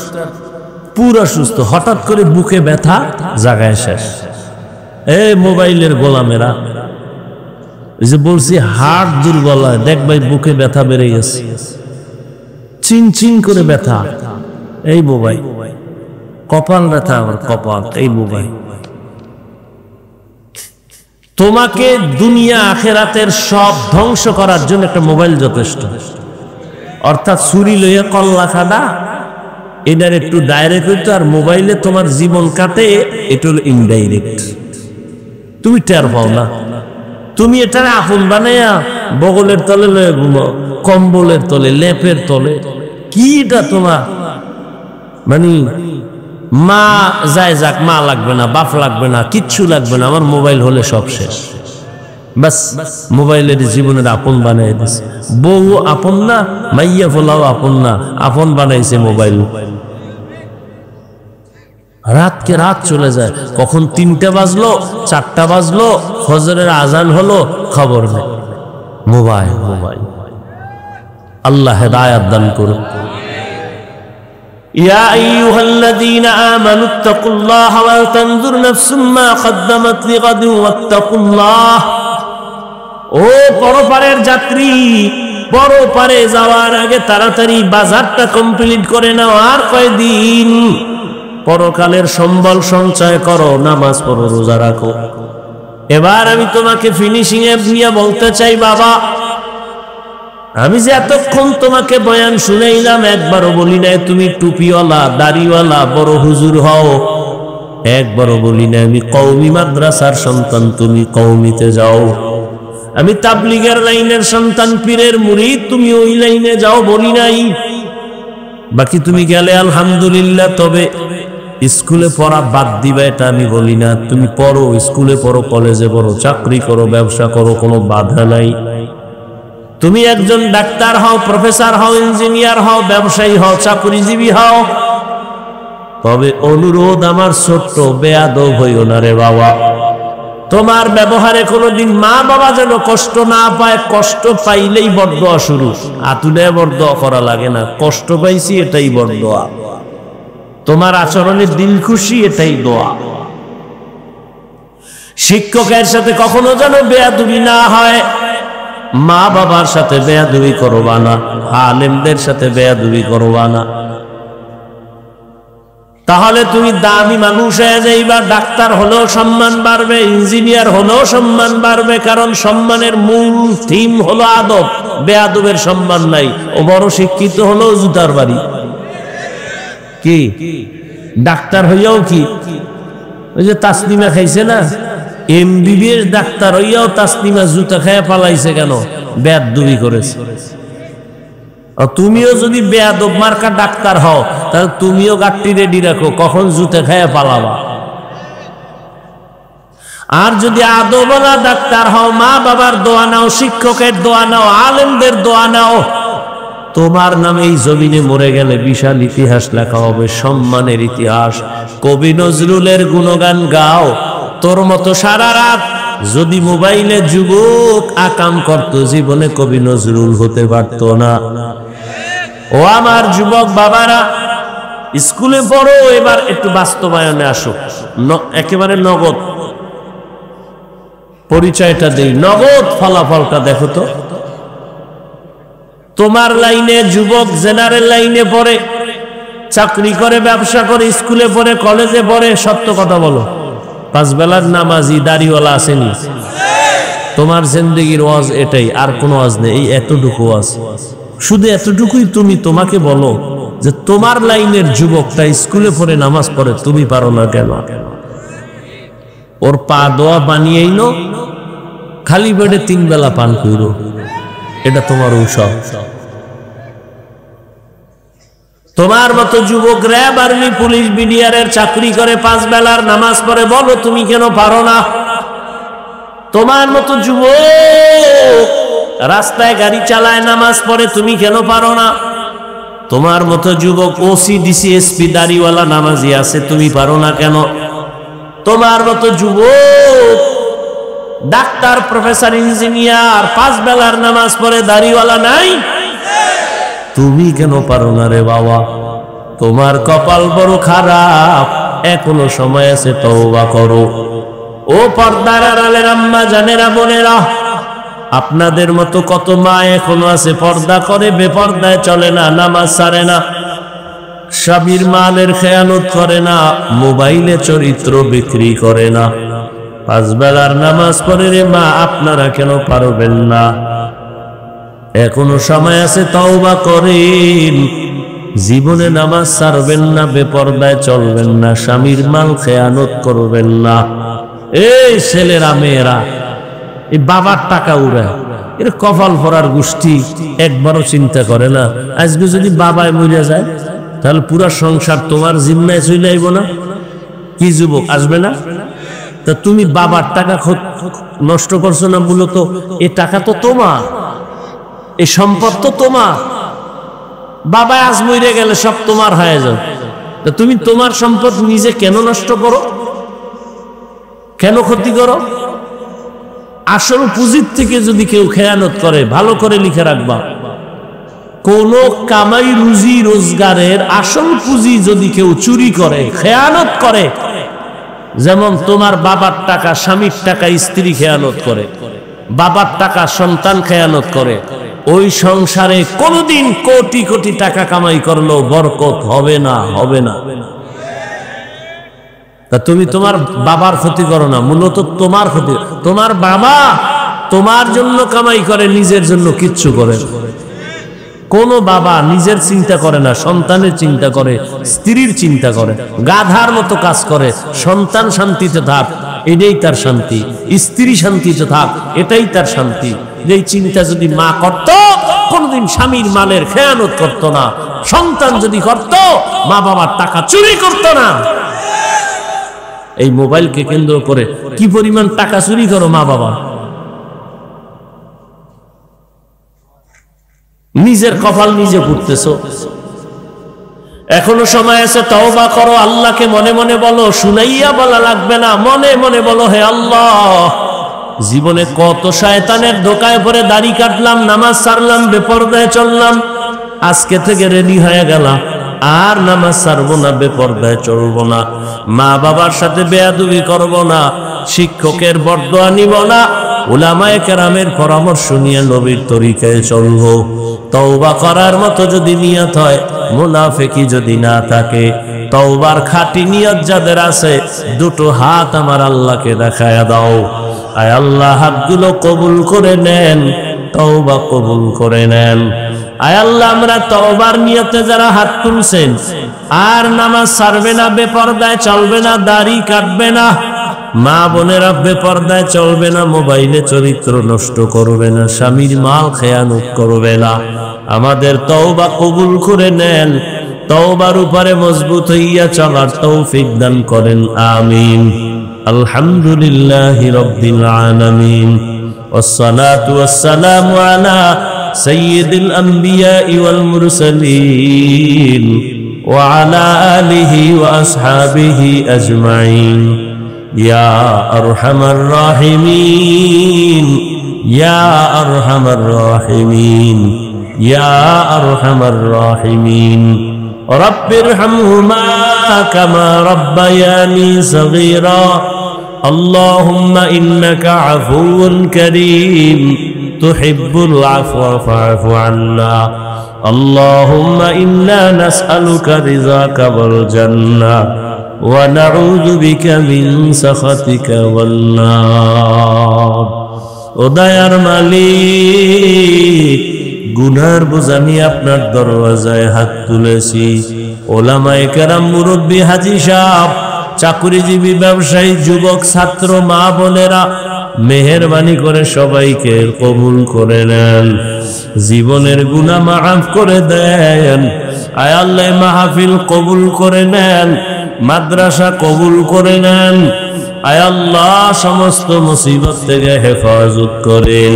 পুরা সুস্থ, হঠাৎ করে বুকে ব্যথা, জায়গায় শেষ। এই মোবাইলের গোলামেরা, ওই যে বলছি হার্ট দুর্বল হয়, দেখ ভাই বুকে ব্যথা বেড়ে গেছে, চিন চিন করে ব্যথা, এই মোবাইল। কপাল ব্যথা, আমার কপাল, এই মোবাইল। তোমাকে দুনিয়া আখেরাতের সব ধ্বংস করার জন্য একটা মোবাইল যথেষ্ট। অর্থাৎ ছুরি লইয়া কল্লা খাডা, এটার একটু ডাইরেক্ট হইতো, আর মোবাইলে তোমার জীবন কাটে, এটা হলো ইনডাইরেক্ট। তুমি টের পাও না। তুমি এটার আপন বানাইয়া বগলের তলে লয়ে ঘুমাও, কম্বলের তলে, লেপের তলে। কি এটা তোমার মানে মা যায় যাক, মা লাগবে না, বাপ লাগবে না, কিচ্ছু লাগবে না, আমার মোবাইল হলে সব শেষ। বাস মোবাইলের জীবনের আপন বানাই দিছে। বউ আপন না, মাইয়া ফোলাও আপন না, আপন বানাইছে মোবাইল। রাতকে রাত চলে যায়, কখন 3টা বাজলো, 4টা বাজলো, ফজরের আজান হলো, খবর নেই। Mobile mobile. আল্লাহ হেদায়েত দান করুন। ইয়া আইয়ুহাল্লাযীনা আমানুত্তাকুল্লাহা ওয়া তানজুর নাফসুম মা কদ্দামাত লিগাদিন ওয়াত্তাকুল্লাহ। ও পরপারের যাত্রী, পরপারে যাওয়ার আগে তাড়াতাড়ি বাজারটা কমপ্লিট করে নাও। আর কয়দিন, পরকালের সম্বল সঞ্চয় করো, নামাজ পড়ো, রোজা রাখো। এবার আমি তোমাকে ফিনিশিং এ নিয়ে বলতে চাই, বাবা, আমি যে এতক্ষণ তোমাকে বয়ান শুনাইলাম, একবারও বলি নাই তুমি টুপিওয়ালা, দাড়িওয়ালা, বড় হুজুর হও। একবারও বলি নাই আমি কওমি মাদ্রাসার সন্তান, তুমি কওমিতে যাও। আমি তাবলীগের লাইনের সন্তান, পীরের মুরিদ, তুমি ওই লাইনে যাও, বলি নাই। বাকি তুমি গেলে আলহামদুলিল্লাহ, তবে স্কুলে পড়া বাদ দিবা এটা আমি বলি না। তুমি পড়ো, স্কুলে পড়ো, কলেজে পড়ো, চাকরি করো, ব্যবসা করো, কোনো বাধা নাই। তুমি একজন ডাক্তার হও, প্রফেসর হও, ইঞ্জিনিয়ার হও, ব্যবসায়ী হও, চাকরিজীবী হও, তবে অনুরোধ আমার ছোট্ট, বেয়াদব হইও না রে বাবা। তোমার ব্যবহারে কোনোদিন মা বাবা যেন কষ্ট না পায়। কষ্ট পাইলেই বরদোয়া শুরু, আতুলে বরদোয়া করা লাগে না। কষ্ট পাইছি, এটাই বরদোয়া। তোমার আচরণের দিল খুশি, এটাই দোয়া। শিক্ষকের সাথে কখনো যেন বেয়াদবি না হয়, মা বাবার সাথে বেয়াদবি করবা না, আলেমদের সাথে বেয়াদবি করবা না। তাহলে তুমি দামি মানুষ হয়ে যাইবা। ডাক্তার হলেও সম্মান বাড়বে, ইঞ্জিনিয়ার হলেও সম্মান বাড়বে, কারণ সম্মানের মূল থিম হলো আদব। বেয়াদবের সম্মান নাই। ও বড় শিক্ষিত হলেও জুতার বাড়ি। কি ডাক্তার হইয়াও কি, ওই যে তাসলিমা খাইছে না, MBBS ডাক্তার হইয়াও তাসলিমা জুতা খাইয়া পালাইছে কেন? বেয়াদবি করেছে। তুমিও যদি বেয়াদব মার্কা ডাক্তার হও, তাহলে তুমিও গাট্টি রেডি রাখো, কখন জুতে খাইয়া পালাবা। আর যদি আদবওয়ালা ডাক্তার হও, মা বাবার দোয়া নাও, শিক্ষকের দোয়া নাও, আলেমদের দোয়া নাও, তোমার নামে এই জমিনে মরে গেলে বিশাল ইতিহাস লেখা হবে, সম্মানের ইতিহাস। কবি নজরুলের গুণগান গাও। তোর মতো সারা রাত যদি মোবাইলে যুবক আকাম করত, জীবনে কবি নজরুল হতে পারত না। ও আমার যুবক বাবারা, স্কুলে পড়ো, এবার একটু বাস্তবায়নে আসো। একেবারে নগদ পরিচয়টা দেই, নগদ ফলাফলটা দেখো তো। তোমার লাইনে যুবক জেনারেল লাইনে পড়ে, চাকরি করে, ব্যবসা করে, স্কুলে পড়ে, কলেজে পড়ে, সত্য কথা বলো, 5 বেলার নামাজি দাড়িওয়ালা আসেনি? তোমার জিন্দেগির ওয়াজ এটাই, আর কোনো ওয়াজ নেই, এই এতটুকু ওয়াজ। শুধু এতটুকুই তুমি তোমাকে বলো যে তোমার লাইনের যুবকটা স্কুলে পড়ে, নামাজ পড়ে, তুমি পারো না কেন? ওর পা দোয়া বানিয়েই নো, খালি পেটে 3 বেলা পান করো, এটা তোমার ঔষধ। তোমার মতো যুবক র্যাব, আর্মি, পুলিশ, বিডিআরের চাকরি করে, 5 বেলার নামাজ পড়ে, বলো তুমি কেন পারো না? তোমার মতো যুবক রাস্তায় গাড়ি চালায়, নামাজ পড়ে, তুমি কেন পারো না? তোমার মতো যুবক ওসি, ডিসি, এসপি দাড়িওয়ালা নামাজি আছে, তুমি পারো না কেন? তোমার মতো যুবক ডাক্তার, প্রফেসর, ইঞ্জিনিয়ার, 5 বেলার নামাজ পড়ে, দাড়িওয়ালা নাই, তুমি কেন পারো না রে বাবা? তোমার কপাল বড় খারাপ, এখনো সময় আছে, তওবা করো। ও পর্দার আড়ালের আম্মা জানেরা, বোনেরা, আপনাদের মতো কত মা এখনো আছে পর্দা করে, বেপর্দায় চলে না, নামাজ ছাড়ে না, স্বামীর মালের খেয়ানত করে না, মোবাইলে চরিত্র বিক্রি করে না, 5 বেলার নামাজ পড়ে রে মা, আপনারা কেন পারবেন না? এখনো সময় আছে, তওবা করেন। জীবনে নামাজ ছাড়বেন না, বেপর্দায় চলবেন না, স্বামীর মাল খেয়ানত করবেন না। এই ছেলেরা, মেয়েরা, এই বাবার টাকা উড়ায়, এর কপাল ভরার গোষ্ঠী, একবারও চিন্তা করে না আজকে যদি বাবায় মরে যায় তাহলে পুরা সংসার তোমার জিম্মায় চলে আইব না? কি যুবক আসবে না? তা তুমি বাবার টাকা নষ্ট করছো না? মূলত এই টাকা তো তোমার, এই সম্পদ তো তোমার। বাবা আজ মরে গেলে সব তোমার হয়ে যাবে, তা তুমি তোমার সম্পদ নিজে কেন নষ্ট করো, কেন ক্ষতি করো? আসল পুঁজির থেকে যদি কেউ খেয়ানত করে, ভালো করে লিখে রাখবা, কোন কামাই রুজি রোজগারের আসল পুঁজি যদি কেউ চুরি করে, খেয়ানত করে, যেমন তোমার বাবার টাকা স্বামীর টাকা স্ত্রী খেয়ানত করে, বাবার টাকা সন্তান খেয়ানত করে, ওই সংসারে কোনোদিন কোটি কোটি টাকা কামাই করলেও বরকত হবে না, হবে না। তা তুমি তোমার বাবার ক্ষতি করো না, মূলত তোমার ক্ষতি। তোমার বাবা তোমার জন্য কামাই করে, নিজের জন্য কিচ্ছু করে। কোন বাবা নিজের চিন্তা করে না, সন্তানের চিন্তা করে, স্ত্রীর চিন্তা করে, গাধার মতো কাজ করে। সন্তান শান্তিতে থাক, এটাই তার শান্তি, স্ত্রী শান্তিতে থাক, এটাই তার শান্তি। এই চিন্তা যদি মা করত, কোনদিন স্বামীর মালের খেয়ানত করত না। সন্তান যদি করত, মা বাবার টাকা চুরি করত না। এই মোবাইলকে কেন্দ্র করে কি পরিমাণ টাকা চুরি করো মা বাবা। নিজের কপাল নিজে পুড়তেছো। এখনো সময় আছে, তওবা করো, আল্লাহকে মনে মনে বলো, শুনাইয়া বলা লাগবে না, মনে মনে বলো, হে আল্লাহ, জীবনে কত শয়তানের ধোকায় পড়ে দাড়ি কাটলাম, নামাজ ছাড়লাম, বেপরদায় চললাম, আজকে থেকে রেডি হয়ে গেলাম, আর নামাজ ছাড়বো না, বেপরদায় চলবো না, মা বাবার সাথে বেয়াদবি করবো না, শিক্ষকের বরদোয়া নিব না, উলামায়ে কেরামের পরামর্শ নিয়ে নবীর তরিকায় চলবো। তওবা করার মতো যদি নিয়ত হয়, মুনাফিকি যদি না থাকে, তওবার খাঁটি নিয়ত যাদের আছে, দুটো হাত আমার আল্লাহকে দেখায়া দাও। আয় আল্লাহ, হাতগুলো কবুল করে নেন, তওবা কবুল করে নেন। আয় আল্লাহ, আমরা তওবার নিয়তে যারা হাত তুলছেন, আর নামাজ ছাড়বে না, বেপরদায় চলবে না, দাড়ি কাটবে না, মা বোনেরা বেপরদায় চলবে না, মোবাইলে চরিত্র নষ্ট করবে না, স্বামীর মাল খেয়ানত করবে না, আমাদের তওবা কবুল করে নেন। তওবার উপরে মজবুত হইয়া চলার তৌফিক দান করেন, আমিন। আলহামদুলিল্লাহি রাব্বিল আলামিন, ওয়াসসালাতু ওয়াসসালামু আলা সাইয়্যিদিল আমবিয়াই ওয়াল মুরসালিন ওয়া আলা আলিহি ওয়া আসহাবিহি আজমাইন। ইয়া আরহামার রাহিমিন, ইয়া আরহামার রাহিমিন, ইয়া আরহামার রাহিমিন। রব্বিরহামহুমা কামা রব্বায়ানি সগীরা। আল্লাহুম্মা ইন্নাকা আফুউন কারীম তুহিব্বুল আফওয়া ফা'ফু আন্না। اللهم إنا نسألك رضاك والجنة ونعوذ بك من سخطك والنار ও দয়ার মালিক গুনার বোঝা নিয়ে আপনার দরওয়াজায় হাত তুলেছি ওলামায়ে কেরাম মুরব্বী হাজী সাহেব চাকরিজীবী ব্যবসায়ী যুবক ছাত্র মা বোনেরা মেহেরবানি করে সবাইকে কবুল করে নেন জীবনের গুনাহ মাফ করে দেন আয় আল্লাহ মাহফিল কবুল করে নেন মাদ্রাসা কবুল করে নেন আয় আল্লাহ সমস্ত মুসিবত থেকে হেফাজত করেন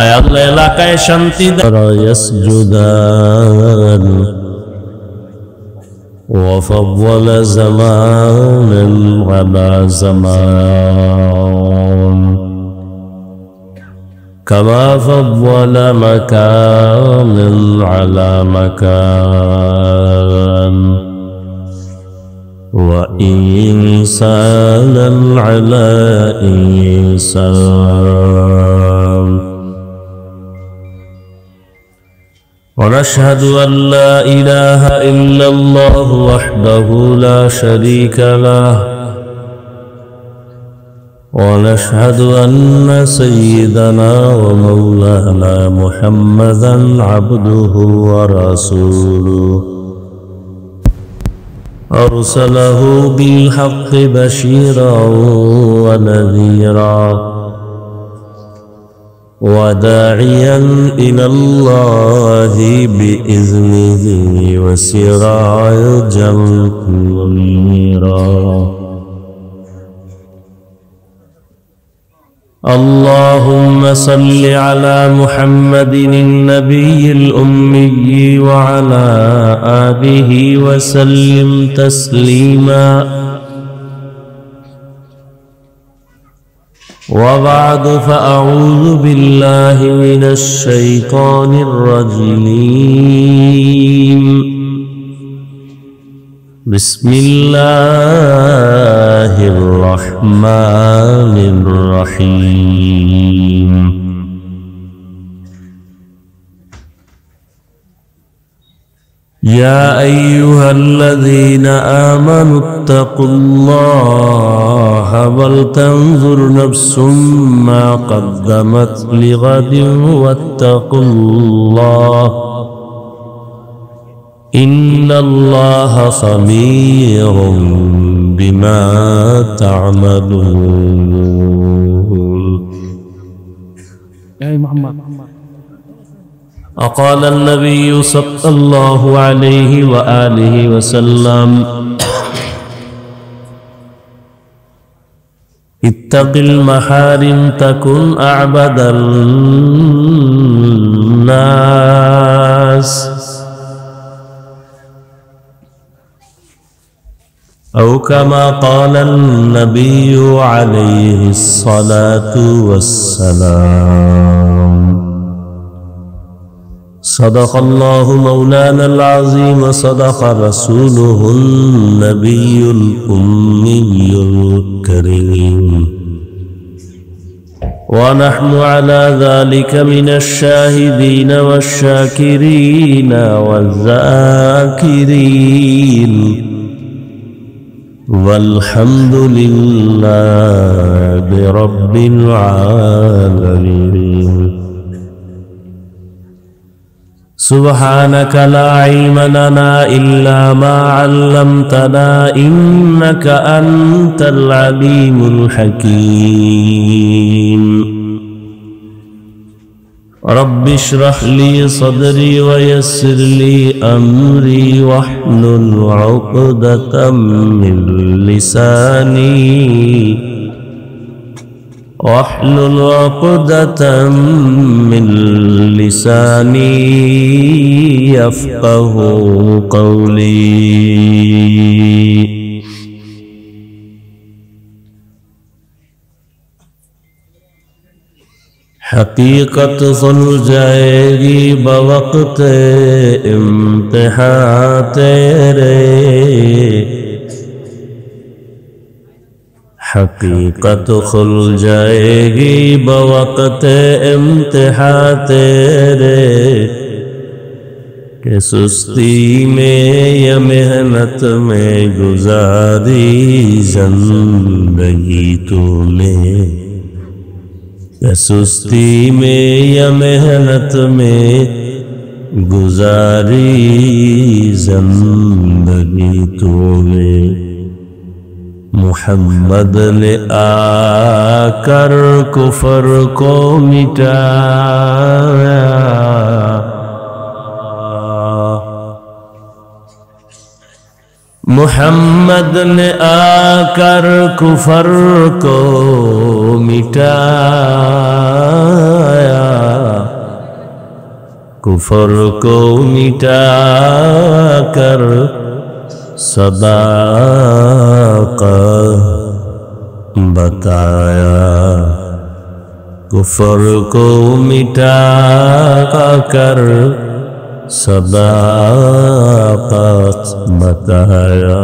আয় আল্লাহ এলাকায় শান্তি দান ইয়াসজুদান وفضل زمانا على زمان كما فضل مكانا على مكان وإنسانا على إنسان ونشهد أن لا إله إلا الله وحده لا شريك له ونشهد أن سيدنا ومولانا محمدا عبده ورسوله أرسله بالحق بشيرا ونذيرا وداعيا إلى الله بإذنه وسراجا منيرا اللهم صل على محمد النبي الأمي وعلى آله وسلم تسليما وبعد فأعوذ بالله من الشيطان الرجيم بسم الله الرحمن الرحيم يا أيها الذين آمنوا اتقوا الله ولتنظر نفس ما قدمت لغد واتقوا الله إن الله خبير بما تعملون يا محمد وقال النبي صلى الله عليه وآله وسلم اتق المحارم تكن أعبد الناس أو كما قال النبي عليه الصلاة والسلام صدق الله مولانا العظيم وصدق رسوله النبي الأمي الكريم ونحن على ذلك من الشاهدين والشاكرين والذاكرين والحمد لله رب العالمين سبحانك لا علم لنا إلا ما علمتنا إنك أنت العليم الحكيم رب اشرح لي صدري ويسر لي أمري واحلل عقدة من لساني واحلل عقدة من لساني يفقه قولي حقیقت خل جائے گی بوقت امتحان تیرے حقیقت کھل جائے گی بوقت امتحان تیرے کہ سستی میں یا محنت میں گزاری زندگی تو نے کہ سستی میں یا محنت میں گزاری زندگی تو نے محمد نے آ کر کفر کو مٹایا محمد نے آ کر کفر کو مٹایا کفر کو مٹا کر صداقت بتایا کفر کو مٹا کر صداقت بتایا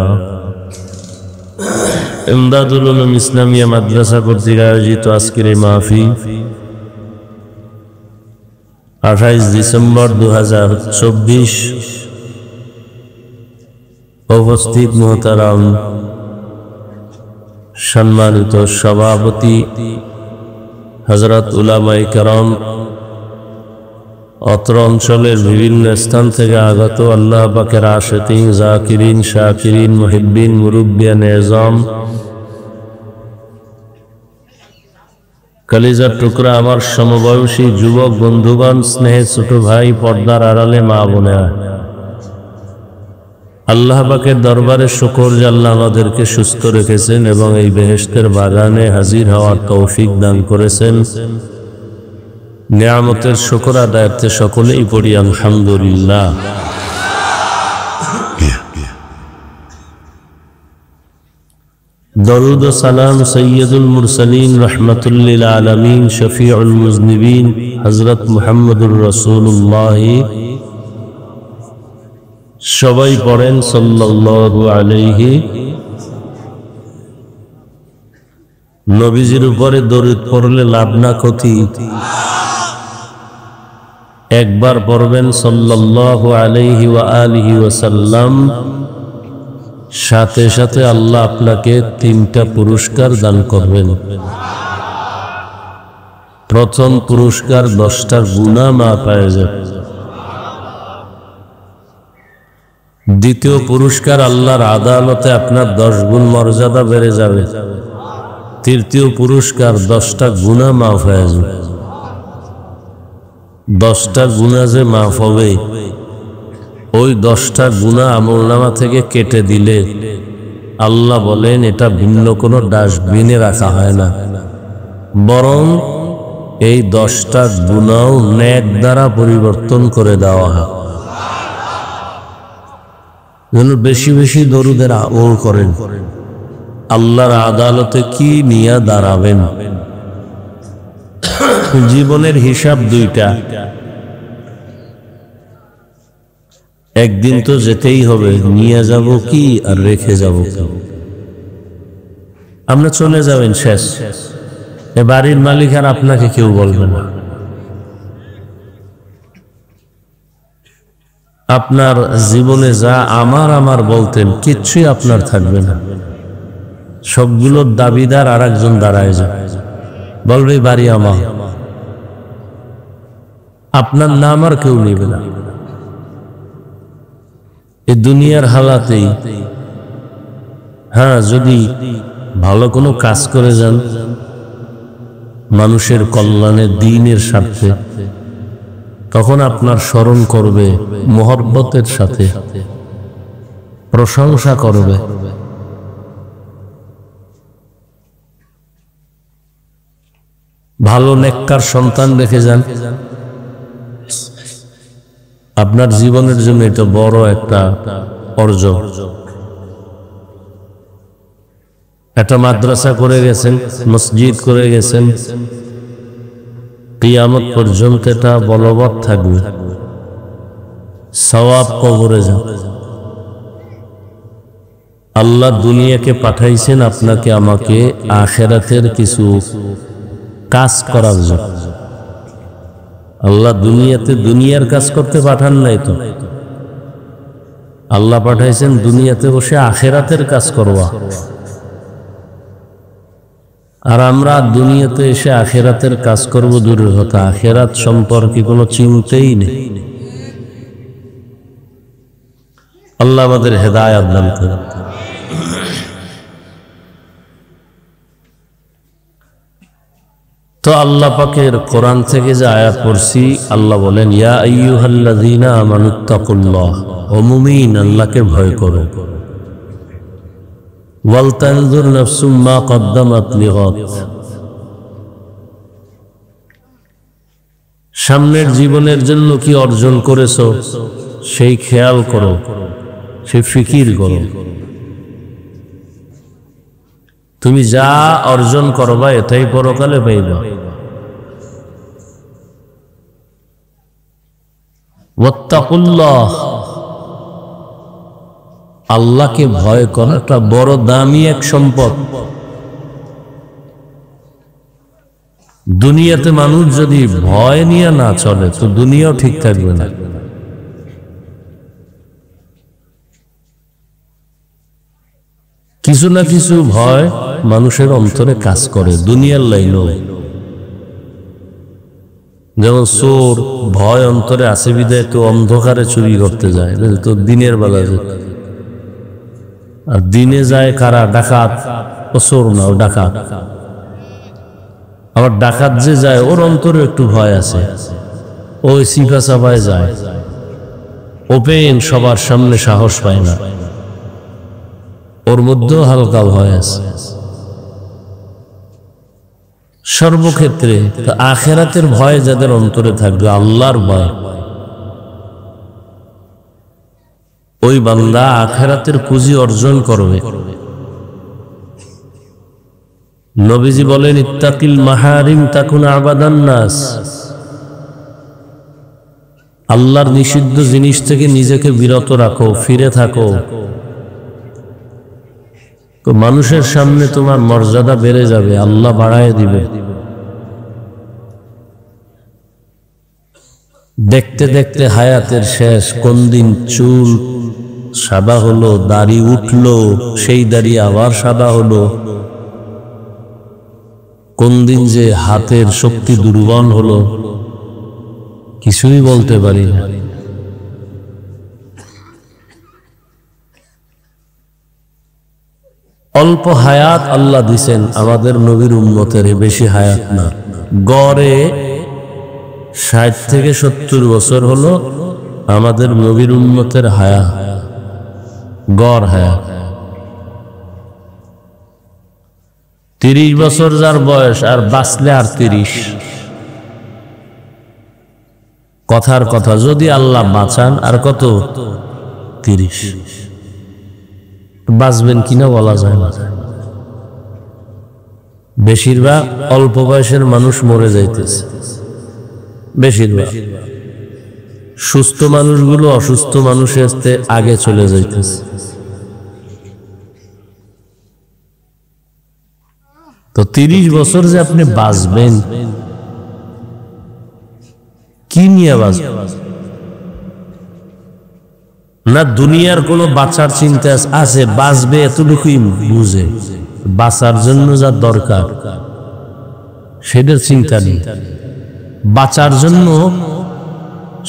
ইমদাদুল উলুম ইসলামিয়া মাদ্রাসা কর্তৃক আয়োজিত আজকের এই মাহফিল 28 ডিসেম্বর 2024 উপস্থিত মুহতারাম সম্মানিত সভাপতি হযরত উলামায়ে কেরাম অত্র অঞ্চলের বিভিন্ন স্থান থেকে আগত আল্লাহ পাকের আশিকিন জাকিরিন শাকিরিন মুহিব্বিন মুরব্বিয়ান এজাম কলিজার টুকরা আমার সমবয়সী যুবক বন্ধুগণ স্নেহের ছোট ভাই পর্দার আড়ালে মা বোনেরা আল্লাহ পাকের দরবারে শুকর যে আল্লাহ আমাদেরকে সুস্থ রেখেছেন এবং এই বেহেশতের বাগানে হাজির হওয়ার তৌফিক দান করেছেন নিয়ামতের শুকর আদায়ার্থে সকলেই পড়ি আলহামদুলিল্লাহ দরুদ ও সালাম সৈয়দুল মুরসালিন রাহমাতুল লিল আলামিন শফিউল মুজনিবিন হযরত মুহাম্মদুর রাসূলুল্লাহ সবাই পড়েন সাল্লাল্লাহু আলাইহি নবীজির উপরে দরুদ পড়লে লাভ না ক্ষতি একবার পড়বেন সাল্লাল্লাহু আলাইহি ওয়া আলিহি ওয়াসাল্লাম সাথে সাথে আল্লাহ আপনাকে 3টা পুরস্কার দান করবেন প্রথম পুরস্কার 10টা গুনাহ মাফ হয়ে যাবে দ্বিতীয় পুরস্কার আল্লাহর আদালতে আপনার 10 গুণ মর্যাদা বেড়ে যাবে তৃতীয় পুরস্কার 10টা গুনাহ মাফ হয়ে যাবে 10টা গুনাহ যে মাফ হবে ওই 10টা গুনাহ আমলনামা থেকে কেটে দিলে আল্লাহ বলেন এটা ভিন্ন কোনো ডাস্টবিনে রাখা হয় না বরং এই 10টা গুনাহ নেক দ্বারা পরিবর্তন করে দেওয়া হয় যেন বেশি বেশি দরুদের আমল করেন আল্লাহর আদালতে কি নিয়ে দাঁড়াবেন জীবনের হিসাব 2টা একদিন তো যেতেই হবে নিয়ে যাব কি আর রেখে যাব কি আমরা চলে যাবেন শেষ এ বাড়ির মালিক আর আপনাকে কেউ বলবে না আপনার জীবনে যা আমার বলতেন কিচ্ছুই আপনার থাকবে না সবগুলোর দাবিদার আরেকজন দাঁড়ায় যাবে বলবে বাড়ি আমার আপনার নাম আর কেউ নেবে না এই দুনিয়ার হালাতেই হ্যাঁ যদি ভালো কোনো কাজ করে যান মানুষের কল্যাণে দ্বীনের স্বার্থে তখন আপনার স্মরণ করবে মহব্বতের সাথে প্রশংসা করবে ভালো নেককার সন্তান রেখে যান আপনার জীবনের জন্য এটা বড় একটা অর্জন একটা মাদ্রাসা করে গেছেন মসজিদ করে গেছেন কিয়ামত পর্যন্ত এটা বলবৎ থাকবে সওয়াব কবরে যাবে আল্লাহ দুনিয়াকে পাঠাইছেন আপনাকে আমাকে আখিরাতের কিছু কাজ করার জন্য আল্লাহ দুনিয়াতে দুনিয়ার কাজ করতে পাঠান নাই তো আল্লাহ পাঠাইছেন দুনিয়াতে বসে আখেরাতের কাজ করবা, আর আমরা দুনিয়াতে এসে আখেরাতের কাজ করব দূরের কথা, আখেরাত সম্পর্কে কোনো চিন্তাই নেই। আল্লাহ আমাদের হেদায়েত দান করেন। তো আল্লাহ পাকের কোরআন থেকে যে আয়াত পড়ছি, আল্লাহ বলেন ইয়া আইয়ুহাল্লাযীনা আমানুত্তাকুল্লাহ, ও মুমিন আল্লাহকে ভয় করো। ওয়াল তানজুর নাফসুম মা কদ্দামাত লিগাদ, সামনের জীবনের জন্য কি অর্জন করেছো সেই খেয়াল করো, সেই ফিকির করো। তুমি যা অর্জন করবা এটাই পরকালে পাইবা। ওয়াত্তাকুল্লাহ, আল্লাহকে ভয় করাটা বড় দামি এক সম্পদ। দুনিয়াতে মানুষ যদি ভয় নিয়ে না চলে তো দুনিয়াও ঠিক থাকবে না। কিছু না কিছু ভয় মানুষের অন্তরে কাজ করে দুনিয়ার লাইনও। যেমন চোর ভয় অন্তরে আছে বিদায় তো অন্ধকারে চুরি করতে যায়, তো দিনের বেলা যেত। আর দিনে যায় কারা? ডাকাত। ও চোর না, ও ডাকাত। আবার ডাকাত যে যায় ওর অন্তরে একটু ভয় আছে, ওই সিপা চাপায় যায়, ওপেন সবার সামনে সাহস পায় না, ওর মধ্যেও হালকা ভয় আছে। সর্বক্ষেত্রে আখেরাতের ভয় যাদের অন্তরে থাকবে, আল্লাহর ভয়, ওই বান্দা আখেরাতের পুঁজি অর্জন করবে। নবীজি বলেন ইত্তাকিল মাহারিম তাকুন আবাদান নাস, আল্লাহর নিষিদ্ধ জিনিস থেকে নিজেকে বিরত রাখো, ফিরে থাকো, তো মানুষের সামনে তোমার মর্যাদা বেড়ে যাবে, আল্লাহ বাড়ায় দিবে। দেখতে দেখতে হায়াতের শেষ, কোন দিন চুল সাদা হলো, দাড়ি উঠলো, সেই দাড়ি আবার সাদা হলো, কোন দিন যে হাতের শক্তি দুর্বল হলো কিছুই বলতে পারি না। অল্প হায়াত আল্লাহ দিছেন আমাদের নবীর উম্মতের, বেশি হায়াত না। গড়ে ৬০ থেকে ৭০ বছর হলো আমাদের নবীর উম্মতের হায়াত, গড় হায়াত। ৩০ বছর যার বয়স, আর বাঁচলে আর ৩০। কথার কথা, যদি আল্লাহ বাঁচান আর কত? ৩০। বাঁচবেন কিনা বলা যায় না। বেশিরভাগ অল্প বয়সের মানুষ মরে যাইতেছে, বেশিরভাগ সুস্থ মানুষগুলো অসুস্থ মানুষের আগে চলে যাইতেছে। তো ৩০ বছর যে আপনি বাঁচবেন, কি নিয়ে বাঁচবেন? না দুনিয়ার কোনো বাঁচার চিন্তা আছে? বাঁচবে এতটুকুই বুঝে, বাঁচার জন্য যা দরকার সেটার চিন্তা নেই। বাঁচার জন্য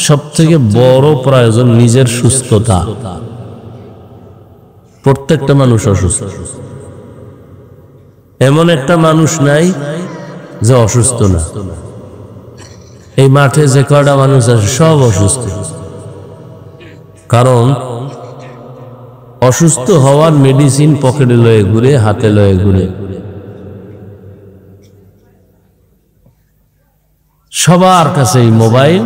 সব থেকে বড় প্রয়োজন নিজের সুস্থতা। প্রত্যেকটা মানুষ অসুস্থ, এমন একটা মানুষ নাই যে অসুস্থ না। এই মাঠে যে কয়টা মানুষ আছে সব অসুস্থ, কারণ অসুস্থ হওয়ার মেডিসিন পকেটে লয়ে ঘুরে, হাতে লয়ে ঘুরে। সবার কাছে এই মোবাইল,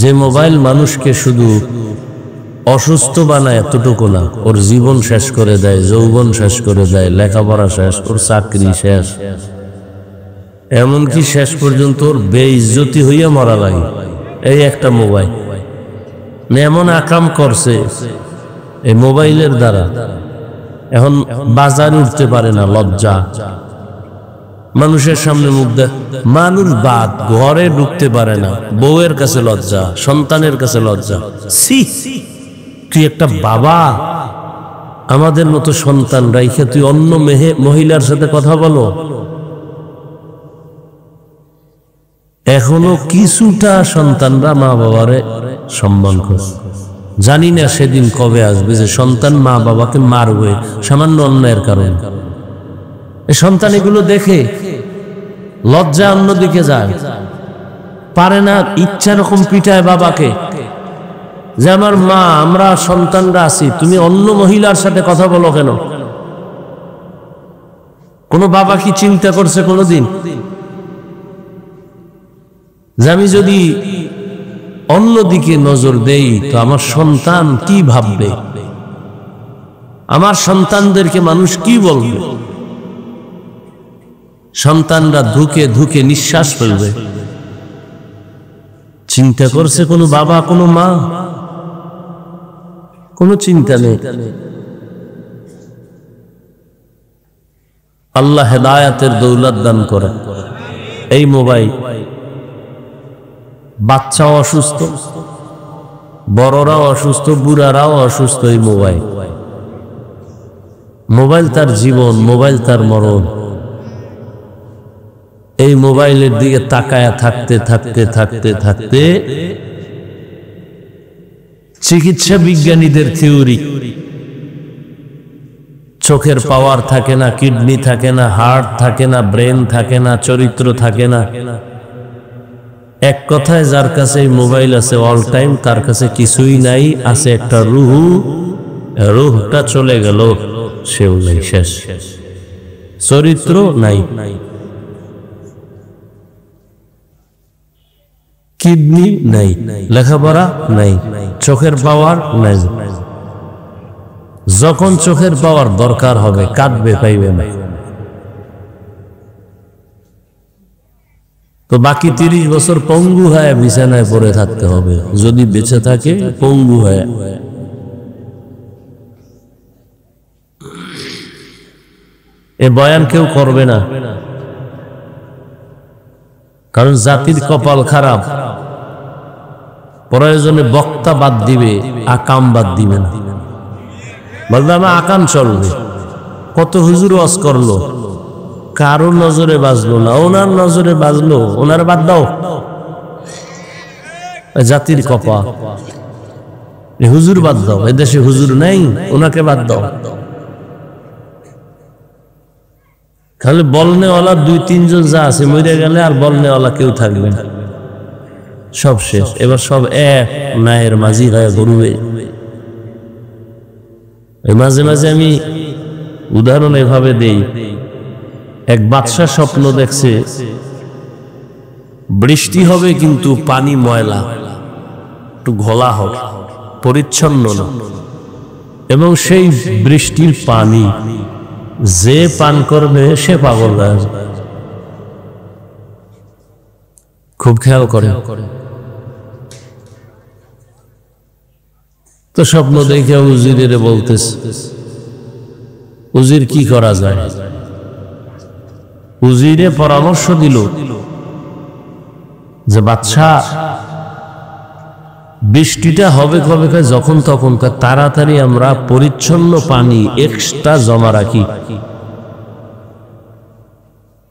যে মোবাইল মানুষকে শুধু অসুস্থ বানায় এতটুকু না, ওর জীবন শেষ করে দেয়, যৌবন শেষ করে দেয়, লেখাপড়া শেষ, ওর চাকরি শেষ, এমনকি শেষ পর্যন্ত ওর বেইজ্জতি হইয়া মরা লাগে এই একটা মোবাইল। এমন আকাম করছে এই মোবাইলের দ্বারা, এখন বাজারে উঠতে পারে না, লজ্জা। মানুষের সামনে মুখ দেয়, মানুষ বাদ, ঘরে ঢুকতে পারে না, বউয়ের কাছে লজ্জা, সন্তানের কাছে লজ্জা। সি তুই একটা বাবা, আমাদের মতো সন্তান রাইখে তুই অন্য মহিলার সাথে কথা বলো। এখনো কিছুটা সন্তানরা মা বাবারে সম্মান করে। জানি না সেদিন কবে আসবে যে সন্তান মা বাবাকে মারবে সামান্য অন্যায়ের কারণে। এই সন্তান এগুলো দেখে লজ্জা অন্যদিকে যায়, পারে না, ইচ্ছা রকম পিটায় বাবাকে যে আমার মা, আমরা সন্তানরা আছি, তুমি অন্য মহিলার সাথে কথা বলো কেন? কোনো বাবা কি চিন্তা করছে কোনোদিন যে আমি যদি অন্যদিকে নজর দেই তো আমার সন্তান কি ভাববে, আমার সন্তানদেরকে মানুষ কি বলবে, সন্তানরা ধুকে ধুকে নিঃশ্বাস ফেলবে? চিন্তা করছে কোনো বাবা, কোনো মা? কোনো চিন্তা নেই। আল্লাহ হেদায়াতের দৌলত দান করে। এই মোবাইল, বাচ্চাও অসুস্থ, বড়রাও অসুস্থ, বুড়ারাও অসুস্থ। এই মোবাইল, মোবাইল তার জীবন, মোবাইল তার মরণ। এই মোবাইলের দিকে তাকায়া থাকতে থাকতে থাকতে থাকতে চিকিৎসা বিজ্ঞানীদের থিওরি, চোখের পাওয়ার থাকে না, কিডনি থাকে না, হার্ট থাকে না, ব্রেন থাকে না, চরিত্র থাকে না। এক কথায় যার কাছে এই মোবাইল আছে অল টাইম, তার কাছে কিছুই নাই, আছে একটা রুহু। রুহটা চলে গেল, সেও নাই, শেষ। চরিত্র নাই, কিডনি নাই, লেখাপড়া নাই, চোখের পাওয়ার নাই। যখন চোখের পাওয়ার দরকার হবে কাঁদবে, পাইবে না। তো বাকি 30 বছর পঙ্গু হয়ে বিছানায় পড়ে থাকতে হবে, যদি বেঁচে থাকে পঙ্গু হয়ে। এ বয়ান কেউ করবে না, কারণ জাতির কপাল খারাপ। প্রয়োজনে বক্তা বাদ দিবে, আকাম বাদ দিবে না। বলবে আমার আকাম চলবে। কত হুজুর ওয়াজ করলো, কারো নজরে বাজলো না, ওনার নজরে বাজলো, ওনার বাদ দাও। জাতির কপাল, হুজুর বাদ দাও, এদেশে হুজুর নাই, ওনাকে বাদ দাও। তাহলে বলনেওয়ালা 2-3 জন যা আছে মরে গেলে আর বলনেওয়ালা কেউ থাকবে না, সব শেষ। এবার সব এক নায়ের মাঝি গায়ে গরুবে। মাঝে মাঝে আমি উদাহরণ এভাবে দেই। এক বাদশা স্বপ্ন দেখছে বৃষ্টি হবে কিন্তু পানি ময়লা, একটু ঘোলা হবে, পরিচ্ছন্ন না। এবং সেই বৃষ্টির পানি যে পান করবে সে পাগল হয়ে যাবে। খুব খেয়াল করে। তো স্বপ্ন দেখে উজিরের বলতেছে, উজির কি করা যায়? উজিরে পরামর্শ দিল যে বাদশা, বৃষ্টিটা হবে কবে? যখন তখন। তাড়াতাড়ি আমরা পরিচ্ছন্ন পানি এক্সট্রা জমা রাখি,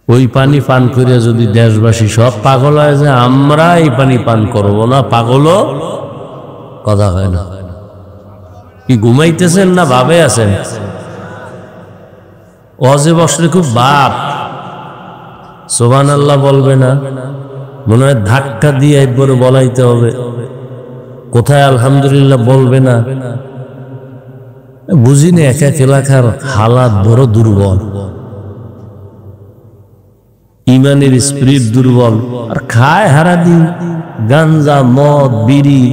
ওই পানি পান করে যদি দেশবাসী সব পাগল হয় যে আমরা এই পানি পান করবো না, পাগলও কথা হয় না। কি ঘুমাইতেছেন না ভাবে আছেন? ওয়াজে বসলে খুব বাপ, সুবহানাল্লাহ বলবে না, মনে হয় ধাক্কা দিয়ে একবারে বলাইতে হবে। কোথায় আলহামদুলিল্লাহ বলবে না। বুঝিনি, এক এক এলাকার হালাত বড় দুর্বল, ইমানের স্পিরিট দুর্বল, আর খায় হারা দিন গাঞ্জা, মদ, বিড়ি।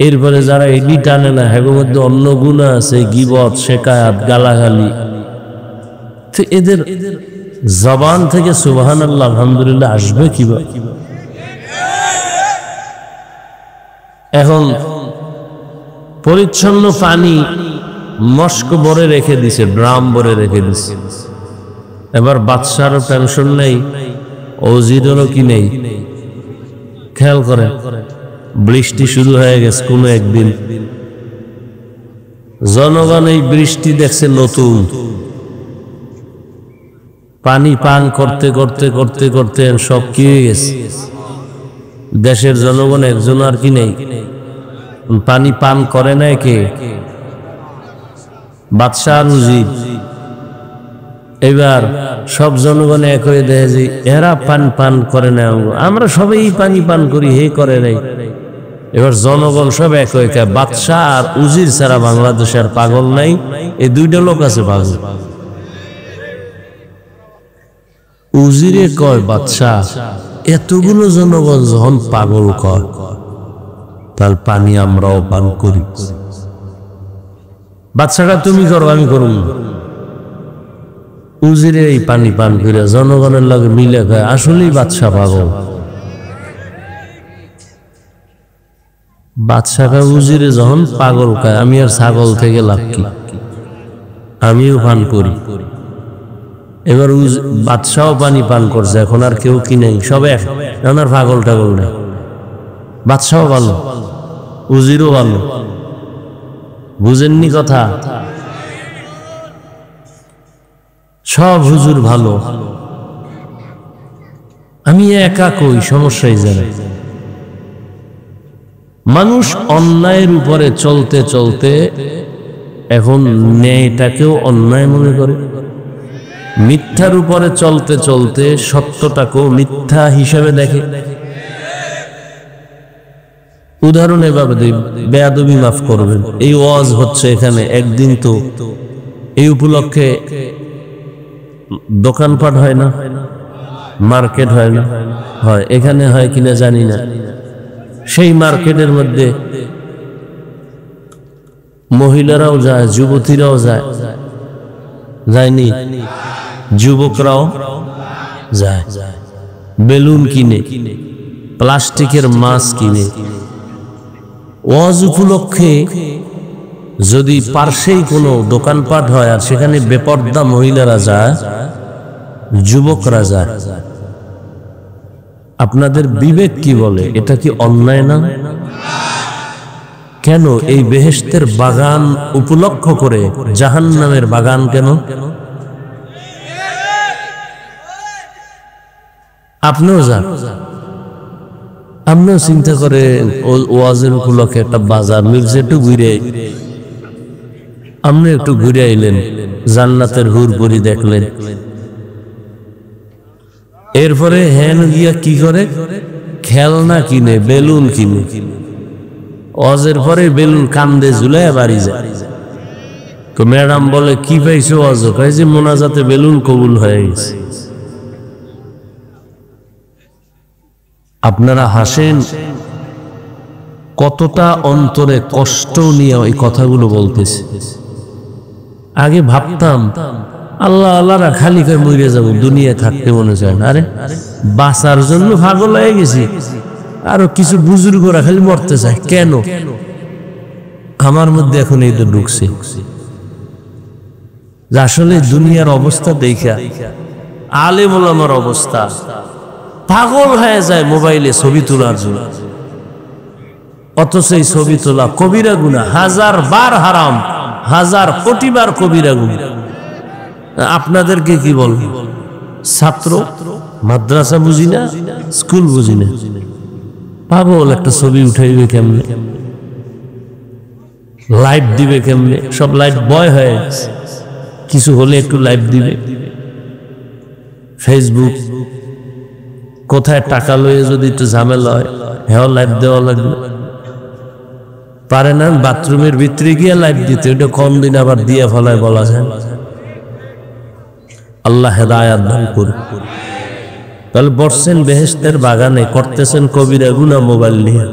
এরপরে যারা এডি টানে না, হেগোর মধ্যে অন্য গুণা আছে, গীবত, শেকায়াত, গালাগালি। তো এদের জবান থেকে সুবহানাল্লাহ আলহামদুলিল্লাহ আসবে কিভাবে? এখন পরিচ্ছন্ন পানি মস্ক ভরে রেখে দিছে, ড্রাম ভরে রেখে দিছে। এবার বাদশার টেনশন নেই, ওজিরেরও কি নেই। খেয়াল করে, বৃষ্টি শুরু হয়ে গেছে কোনো একদিন, জনগণ এই বৃষ্টি দেখছে নতুন, পানি পান করতে করতে করতে করতে সব কি হয়ে গেছে। দেশের জনগণ একজন আর কি নেই, পানি পান করে নাই কে? বাদশাহ আর উজির। এবার সব জনগণ এক হয়ে দেয় যে এরা পান পান করে না, আমরা সবাই পানি পান করি, হে করে নাই। এবার জনগণ সব এক হয়ে খায়। বাদশাহ আর উজির ছাড়া বাংলাদেশে আর পাগল নাই, এই দুইটা লোক আছে পাগল। উজিরে কয় বাদশাহ এতগুলো জনগণ যখন পাগল কয় তাহলে পানি আমরাও পান করি। বাদশাহটা তুমি করো, আমি করুন। উজিরে এই পানি পান করে জনগণের লগে মিলে খায়, আসলেই বাদশাহ পাগল। বাদশাহ উজিরে যখন পাগল খায়, আমি আর ছাগল থেকে লাভ কি, আমিও পান করি। এবার বাদশাহ পানি পান করছে, এখন আর কেউ কি নেই, সব এক, আর পাগল টাগল নেই। বাদশাহ ভালো, উজিরও ভালো, বুঝেননি কথা? সব হুজুর ভালো, আমি একা কই, সমস্যাই জানে। মানুষ অন্যায়ের উপরে চলতে চলতে এখন ন্যায়টাকেও অন্যায় মনে করে, মিথ্যার উপরে চলতে চলতে সত্যটাকেও মিথ্যা হিসেবে দেখে। উদাহরণ এভাবে দিই, বেয়াদবি মাফ করবেন, এই ওয়াজ হচ্ছে এখানে, একদিন তো এই উপলক্ষে দোকানপাট হয় না, মার্কেট হয় না, হয় এখানে হয় কিনা জানি না। সেই মার্কেটের মধ্যে মহিলারাও যায়, যুবতীরাও যায়, যায়নি? যুবকরাও যায়, বেলুন কিনে, প্লাস্টিকের মাছ কিনে। ওয়াজ উপলক্ষে যদি পার্শ্বেই কোনো দোকানপাট হয় আর সেখানে বেপর্দা মহিলারা যায়, যুবকরা যায়, আপনাদের বিবেক কি বলে? এটা কি অন্যায় না? কেন এই বেহেশতের বাগান উপলক্ষ করে জাহান্নামের বাগান কেন? আপনিও যান, আপনিও চিন্তা করে ওয়াজের উপলক্ষে একটা বাজার মিলছে, একটু ঘুরে, আপনি একটু ঘুরে আইলেন, জান্নাতের হুরপুরি দেখলেন। এরপরে হ্যান গিয়া কি করে? খেলনা কিনে, বেলুন কিনে। ওয়াজের পরে বেলুন কান্দে ঝুলে বাড়ি যায়। তো ম্যাডাম বলে কি পাইছো ওয়াজ? কয় যে মোনাজাতে বেলুন কবুল হয়ে গেছে। আপনারা হাসেন, কতটা অন্তরে কষ্ট নিয়ে ওই কথাগুলো বলতেছে। আগে ভাবতাম আল্লাহ আল্লাহরা খালি করে মরে যাবো, দুনিয়ায় থাকতে মনে চায় না। আরে বাঁচার জন্য পাগল হয়ে গেছি, আরো কিছু বুজুর্গরা খালি মরতে চায় কেন? আমার মধ্যে এখন এই তো ঢুকছে, আসলে দুনিয়ার অবস্থা দেখা, আলেম ওলামার অবস্থা, পাগল হয়ে যায় মোবাইলে ছবি তোলার জন্য। অথচ এই ছবি তোলা কবিরা গুনাহ, 1000 বার হারাম, 1000 কোটি বার কবিরা গুনাহ। আপনাদেরকে কি বল? ছাত্র, মাদ্রাসা বুঝি না, স্কুল বুঝি না, পাগল একটা ছবি উঠাইবে কেমনে, লাইভ দিবে কেমনে, সব লাইভ বয় হয়ে কিছু হলে একটু লাইভ দিবে। ফেসবুক, কোথায় টাকা লয়ে যদি একটু ঝামেলা হয়, হ্যাঁ লাইভ দেওয়া লাগবে। পারে না বাথরুমের ভিতরে গিয়ে লাইভ দিতে, ওইটা কম দিন আবার দিয়ে ফলায় বলা যায়। আল্লাহ হেদায়াত দান করুন। তাহলে বসছেন বেহেশতের বাগানে, করতেছেন কবিরা গুনাহ মোবাইল নিয়ে,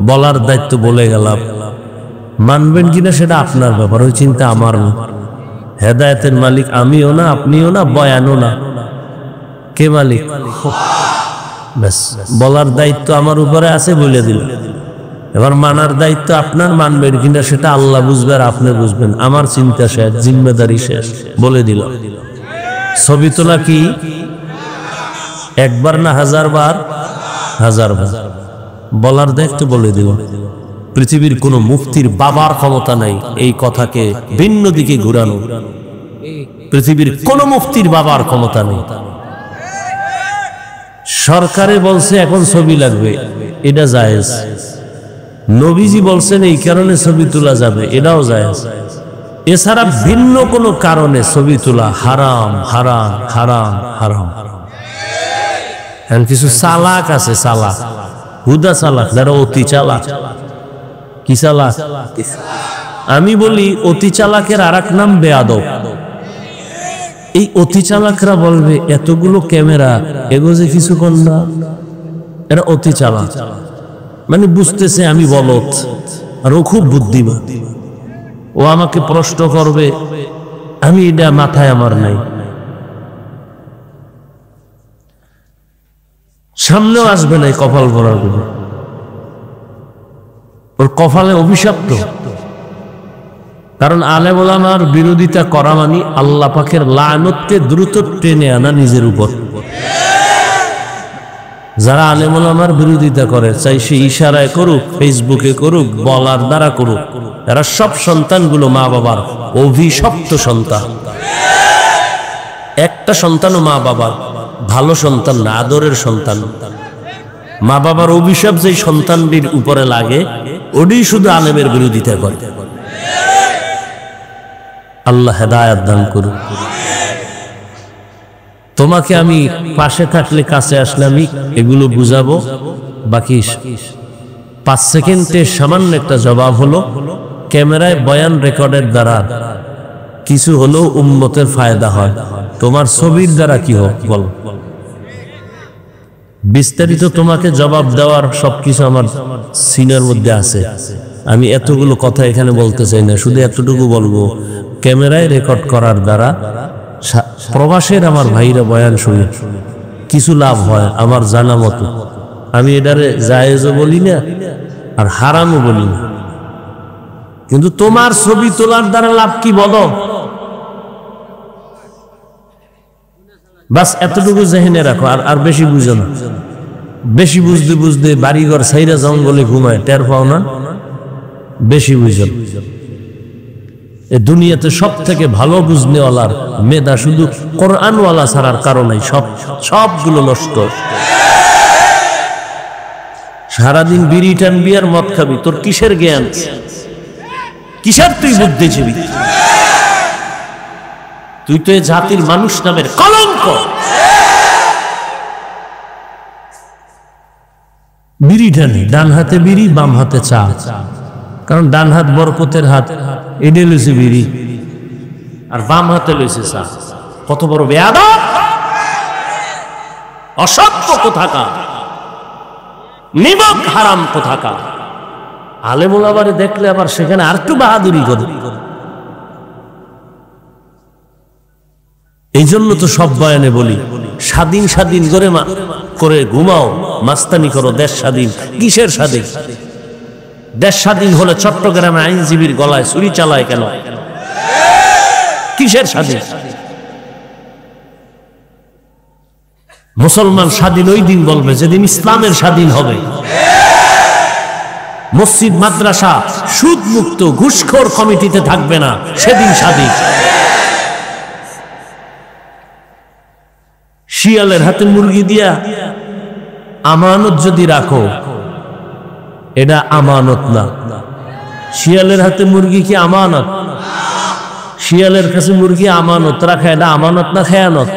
বলার দায়িত্ব বলে গেলাম। মানবেন কিনা সেটা আপনার ব্যাপার, ওই চিন্তা আমার না। হেদায়েতের মালিক আমিও না, আপনিও না, বয়ানও না। কে মালিক? ব্যাস, বলার দায়িত্ব আমার উপরে আছে, বলে দিল। এবার মানার দায়িত্ব আপনার, মানবেন কিনা সেটা আল্লাহ বুঝবে আর আপনি বুঝবেন। আমার চিন্তা শেষ, জিম্মেদারি শেষ, বলে দিল। ছবি তোলা কি একবার না 1000 বার? 1000 বার। বলার দায়িত্ব বলে দিল। পৃথিবীর কোনো মুফতির বাবার ক্ষমতা নাই এই কথাকে ভিন্ন দিকে ঘুরানো। পৃথিবীর কোনো মুফতির বাবার ক্ষমতা নেই। সরকারে বলছে এখন ছবি লাগবে, এটা জায়েজ। নবীজি বলছেন এই কারণে ছবি তোলা যাবে, এটাও জায়েজ। এছাড়া ভিন্ন কোনো কারণে ছবি তোলা হারাম হারাম হারাম হারাম। কিছু চালাক আছে, চালাক, হুদা চালাক, যারা অতি চালাক। কি চালাক? আমি বলি অতি চালাকের আর এক নাম বেয়াদব। এই অতি চালাকরা বলবে এতগুলো ক্যামেরা, এগো যে কিছু কর না, এরা অতি চালাক। মানে বুঝতেছে আমি বলদ, আর ও খুব বুদ্ধিমান। ও আমাকে প্রশ্ন করবে, আমি এটা মাথায় আমার নাই, সামনেও আসবে না, কপাল ভরার গুলো ওর কপালে অভিশপ্ত। কারণ আলেম ওলামার বিরোধিতা করা মানে আল্লাহ পাকের লানতকে দ্রুত টেনে আনা নিজের উপর। যারা আলেম ওলামার বিরোধিতা করে, চাই সে ইশারায় করুক, ফেসবুকে করুক, বলার দ্বারা করুক, এরা সব সন্তানগুলো মা বাবার অভিশপ্ত সন্তান। একটা সন্তানও মা বাবার ভালো সন্তান না, আদরের সন্তান। মা বাবার অভিশাপ যেই সন্তানটির উপরে লাগে, ওটাই শুধু আলেমের বিরোধিতা করে। আল্লাহ হেদায়েত দান করুন। তোমাকে আমি পাশে থাকলে, কাছে আসলে আমি এগুলো বুঝাবো। বাকি 5 সেকেন্ডের সামান্য একটা জবাব হলো, ক্যামেরায় বয়ান রেকর্ডের দ্বারা কিছু হলেও উম্মতের ফায়দা হয়, তোমার ছবির দ্বারা কি হোক বল। বিস্তারিত তোমাকে জবাব দেওয়ার সবকিছু আমার সিনার মধ্যে আছে। আমি এতগুলো কথা এখানে বলতে চাই না, শুধু এতটুকু বলবো, ক্যামেরায় রেকর্ড করার দ্বারা প্রবাসের আমার ভাইরা বয়ান শুনে কিছু লাভ হয় আমার জানা মতো। আমি এটারে জায়েজও বলি না আর হারামও বলি না, কিন্তু তোমার ছবি তোলার দ্বারা লাভ কি বলো? বাস এতটুকু জেহেনে রাখো, আর বেশি বুঝো না। বেশি বুঝতে বুঝতে বাড়িঘর সাইরা জঙ্গলে ঘুমায়, টের পাও না। বেশি বুঝো। এ দুনিয়াতে সব থেকে ভালো বুঝনেওয়ালার মেধা শুধু কোরআনওয়ালা ছাড়ার কারণে সবগুলো নষ্ট। সারাদিন বিড়ি টানবি আর মদ খাবি, তোর কিসের জ্ঞান? কিসের তুই বুদ্ধিজীবী? তুই তো এ জাতির মানুষ নামের কলঙ্ক। বিড়ি টানি, ডান হাতে বিড়ি, বাম হাতে চা। কারণ ডান হাত বরকতের হাত, এডে লইছে বিড়ি, আর বাম হাতে লইছে চা। কত বড় বেয়াদব, অসভ্য কোথাকার, নিমক হারাম কোথাকার। আলেম ওলামারে দেখলে আবার সেখানে আর একটু বাহাদুরি করে। এই জন্য তো সব বয়ানে বলি, স্বাধীন স্বাধীন করে ঘুমাও, মাস্তানি করো, দেশ স্বাধীন। কিসের স্বাধীন? দেশ স্বাধীন হলে চট্টগ্রামে আইনজীবীর গলায় ছুরি চালায় কেন? কিসের স্বাধীন? মুসলমান স্বাধীন ওই দিন বলবে যেদিন ইসলামের স্বাধীন হবে। মসজিদ মাদ্রাসা সুদ মুক্ত, ঘুষখোর কমিটিতে থাকবে না, সেদিন স্বাধীন। শিয়ালের হাতে মুরগি দিয়া আমানত যদি রাখো, এটা আমানত না। শিয়ালের হাতে মুরগি কি আমানত? শিয়ালের কাছে মুরগি আমানত রাখা, এটা আমানত না খেয়ানত?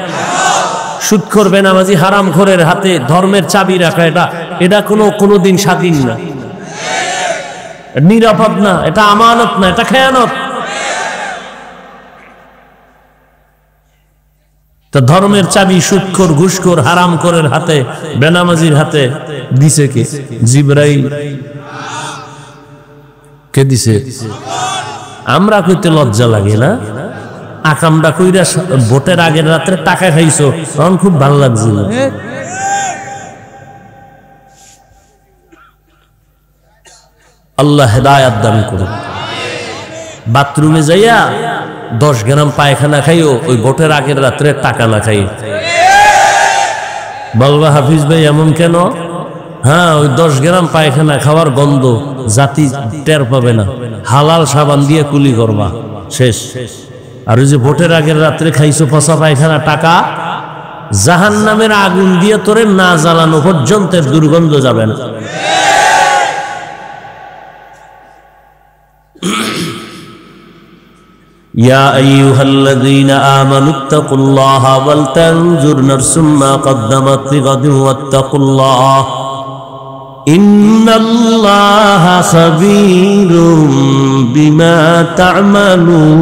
সুদখোর বেনামাজি হারামখোরের হাতে ধর্মের চাবি রাখা, এটা কোনোদিন স্বাধীন না, নিরাপদ না, এটা আমানত না, এটা খেয়ানত। তো ধর্মের চাবি সুদখোর, ঘুষখোর, হারামখোরের হাতে, বেনামাজির হাতে দিছে কে? জিবরাইল। কে দিছে? আমরা কইতে লজ্জা লাগে না? আকামটা কইরা ভোটের আগের রাত্রে টাকা খাইছো, তখন খুব ভালো লাগছিল। আল্লাহ হেদায়েত দান করুন। বাথরুমে যাইয়া 10 গ্রাম পায়খানা খাইও, ওই ভোটের আগের রাত্রে টাকা না খাই। বলবা হাফিজ ভাই এমন কেন? হ্যাঁ, ওই 10 গ্রাম পায়খানা খাওয়ার গন্ধ জাতি টের পাবে না, হালাল সাবান দিয়ে কুলি করবা, শেষ। আর ওই যে ভোটের আগের রাত্রে খাইছো পচা পায়খানা টাকা, জাহান্নামের আগুন দিয়ে তোরে না জ্বালানো পর্যন্ত দুর্গন্ধ যাবে না। ইয়া আইয়ুহাল্লাযীনা আমানুত্তাকুল্লাহা ওয়াল তানজুর নাফসুম মা কদ্দামাত লিগাদিন ওয়াত্তাকুল্লাহ ইন্নাল্লাহা খাবীরুম বিমা তা'মালুন।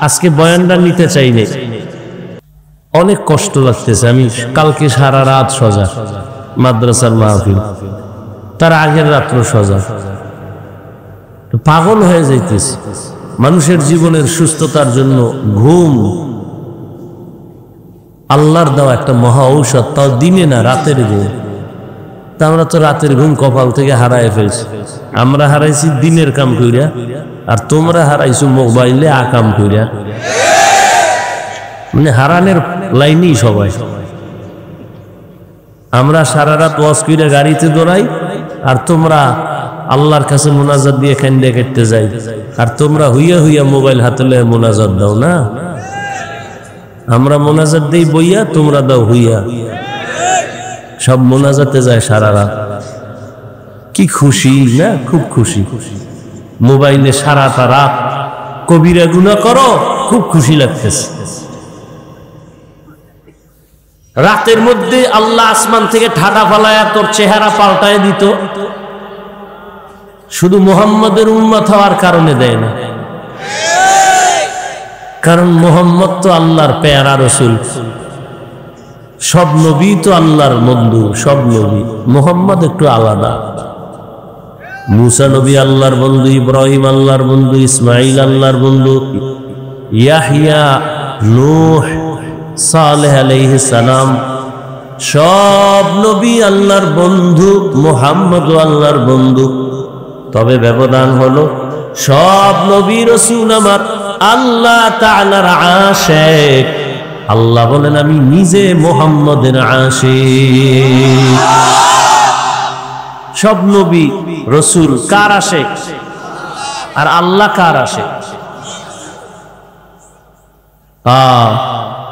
আজকে বয়ানটা নিতে চাইনি, অনেক কষ্ট লাগতেছে। আমি কালকে সারা রাত সজাগ, মাদ্রাসার মাহফিল, তার আগের রাত্র সজাগ, পাগল হয়ে যাইতেছে। মানুষের জীবনের সুস্থতার জন্য ঘুম আল্লাহর দেওয়া একটা মহা ঔষধ, তাও দিনে না, রাতের ঘুম। তা আমরা তো রাতের ঘুম কপাল থেকে হারায় ফেলছি। আমরা হারাইছি দিনের কাম কইরা, আর তোমরা হারাইছো মোবাইলে আকাম কইরা। মানে হারানের লাইনই সবাই। আমরা সারা রাত ওয়াজ কইরা গাড়িতে দৌড়াই, আর তোমরা আল্লাহর কাছে মোনাজাত দিয়ে খান্ডে কেটে যাই, আর তোমরা হুইয়া হুইয়া মোবাইল হাতে লয়ে মোনাজাত দাও না। আমরা মোনাজাত দেই বইয়া, তোমরা দাও হুইয়া। সব মোনাজাতে যায় সারা রাত। কি খুশি না, খুব খুশি। মোবাইলে সারাটা রাত কবিরা গুনাহ করো, খুব খুশি লাগতেছে। রাতের মধ্যে আল্লাহ আসমান থেকে ঠাডা ফালায়া তোর চেহারা পাল্টায় দিত, শুধু মুহাম্মদের উম্মত হওয়ার কারণে দেয় না। কারণ মুহাম্মদ তো আল্লাহর পেয়ারা রাসূল, সব নবী তো আল্লাহর বন্ধু, সব নবী। মুহাম্মদ একটু আলাদা। মুসা নবী আল্লাহর বন্ধু, ইব্রাহিম আল্লাহর বন্ধু, ইসমাইল আল্লাহর বন্ধু, ইয়াহইয়া, নূহ, সালেহ আলাইহিস সালাম, সব নবী আল্লাহর বন্ধু। মুহাম্মদ আল্লাহর বন্ধু। তবে ব্যবধান হলো, সব নবী রাসূল আমার আল্লাহ তাআলার আশিক। আল্লাহ বলেন আমি নিজে মুহাম্মদের আশিক। সব নবী রাসূল কার আশিক? আর আল্লাহ কার আশিক?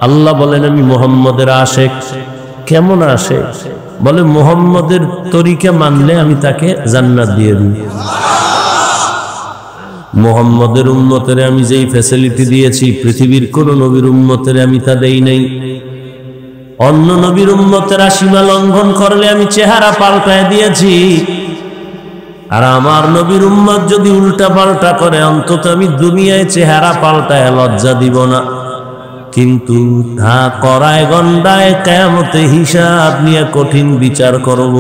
আল্লাহ বলেন আমি মুহাম্মদের আশিক। কেমন আশিক? বলে মুহাম্মদের তরিকা মানলে আমি তাকে জান্নাত দিয়ে দিই। মুহাম্মদের উম্মতের আমি যেই ফ্যাসিলিটি দিয়েছি, পৃথিবীর কোন নবীর উম্মতের আমি তা দেই নাই। অন্য নবীর উম্মতেরা সীমা লঙ্ঘন করলে আমি চেহারা পাল্টায় দিয়েছি। আর আমার নবীর উম্মত যদি উল্টা পাল্টা করে, অন্তত আমি দুনিয়ায় চেহারা পাল্টায় লজ্জা দিব না। কিন্তু তা করায় গন্ডায় কিয়ামতে হিসাব নিয়ে কঠিন বিচার করব।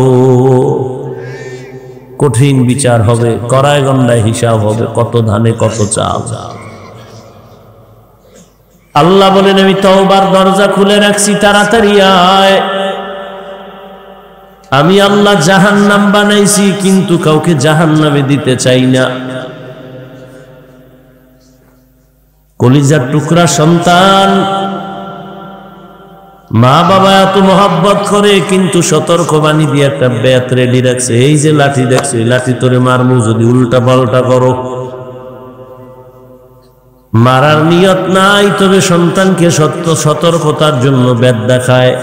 কঠিন বিচার হবে, করায় গন্ডায় হিসাব হবে, কত ধানে কত চাল। আল্লাহ বলেন আমি তওবার দরজা খুলে রাখছি, তাড়াতাড়ি আয়। আমি আল্লাহ জাহান্নাম বানাইছি, কিন্তু কাউকে জাহান্নামে দিতে চাই না। কলিজার টুকরা সন্তান, মা বাবা এত মহব্বত করে, কিন্তু সতর্কবাণী দিয়ে একটা বেত রেডি রাখছে। এই যে লাঠি দেখছো, এই লাঠি তোরে মারমু যদি উল্টা পাল্টা করো। মারার নিয়ত নাই, তবে সন্তানকে সত্য সতর্কতার জন্য বেত দেখায়।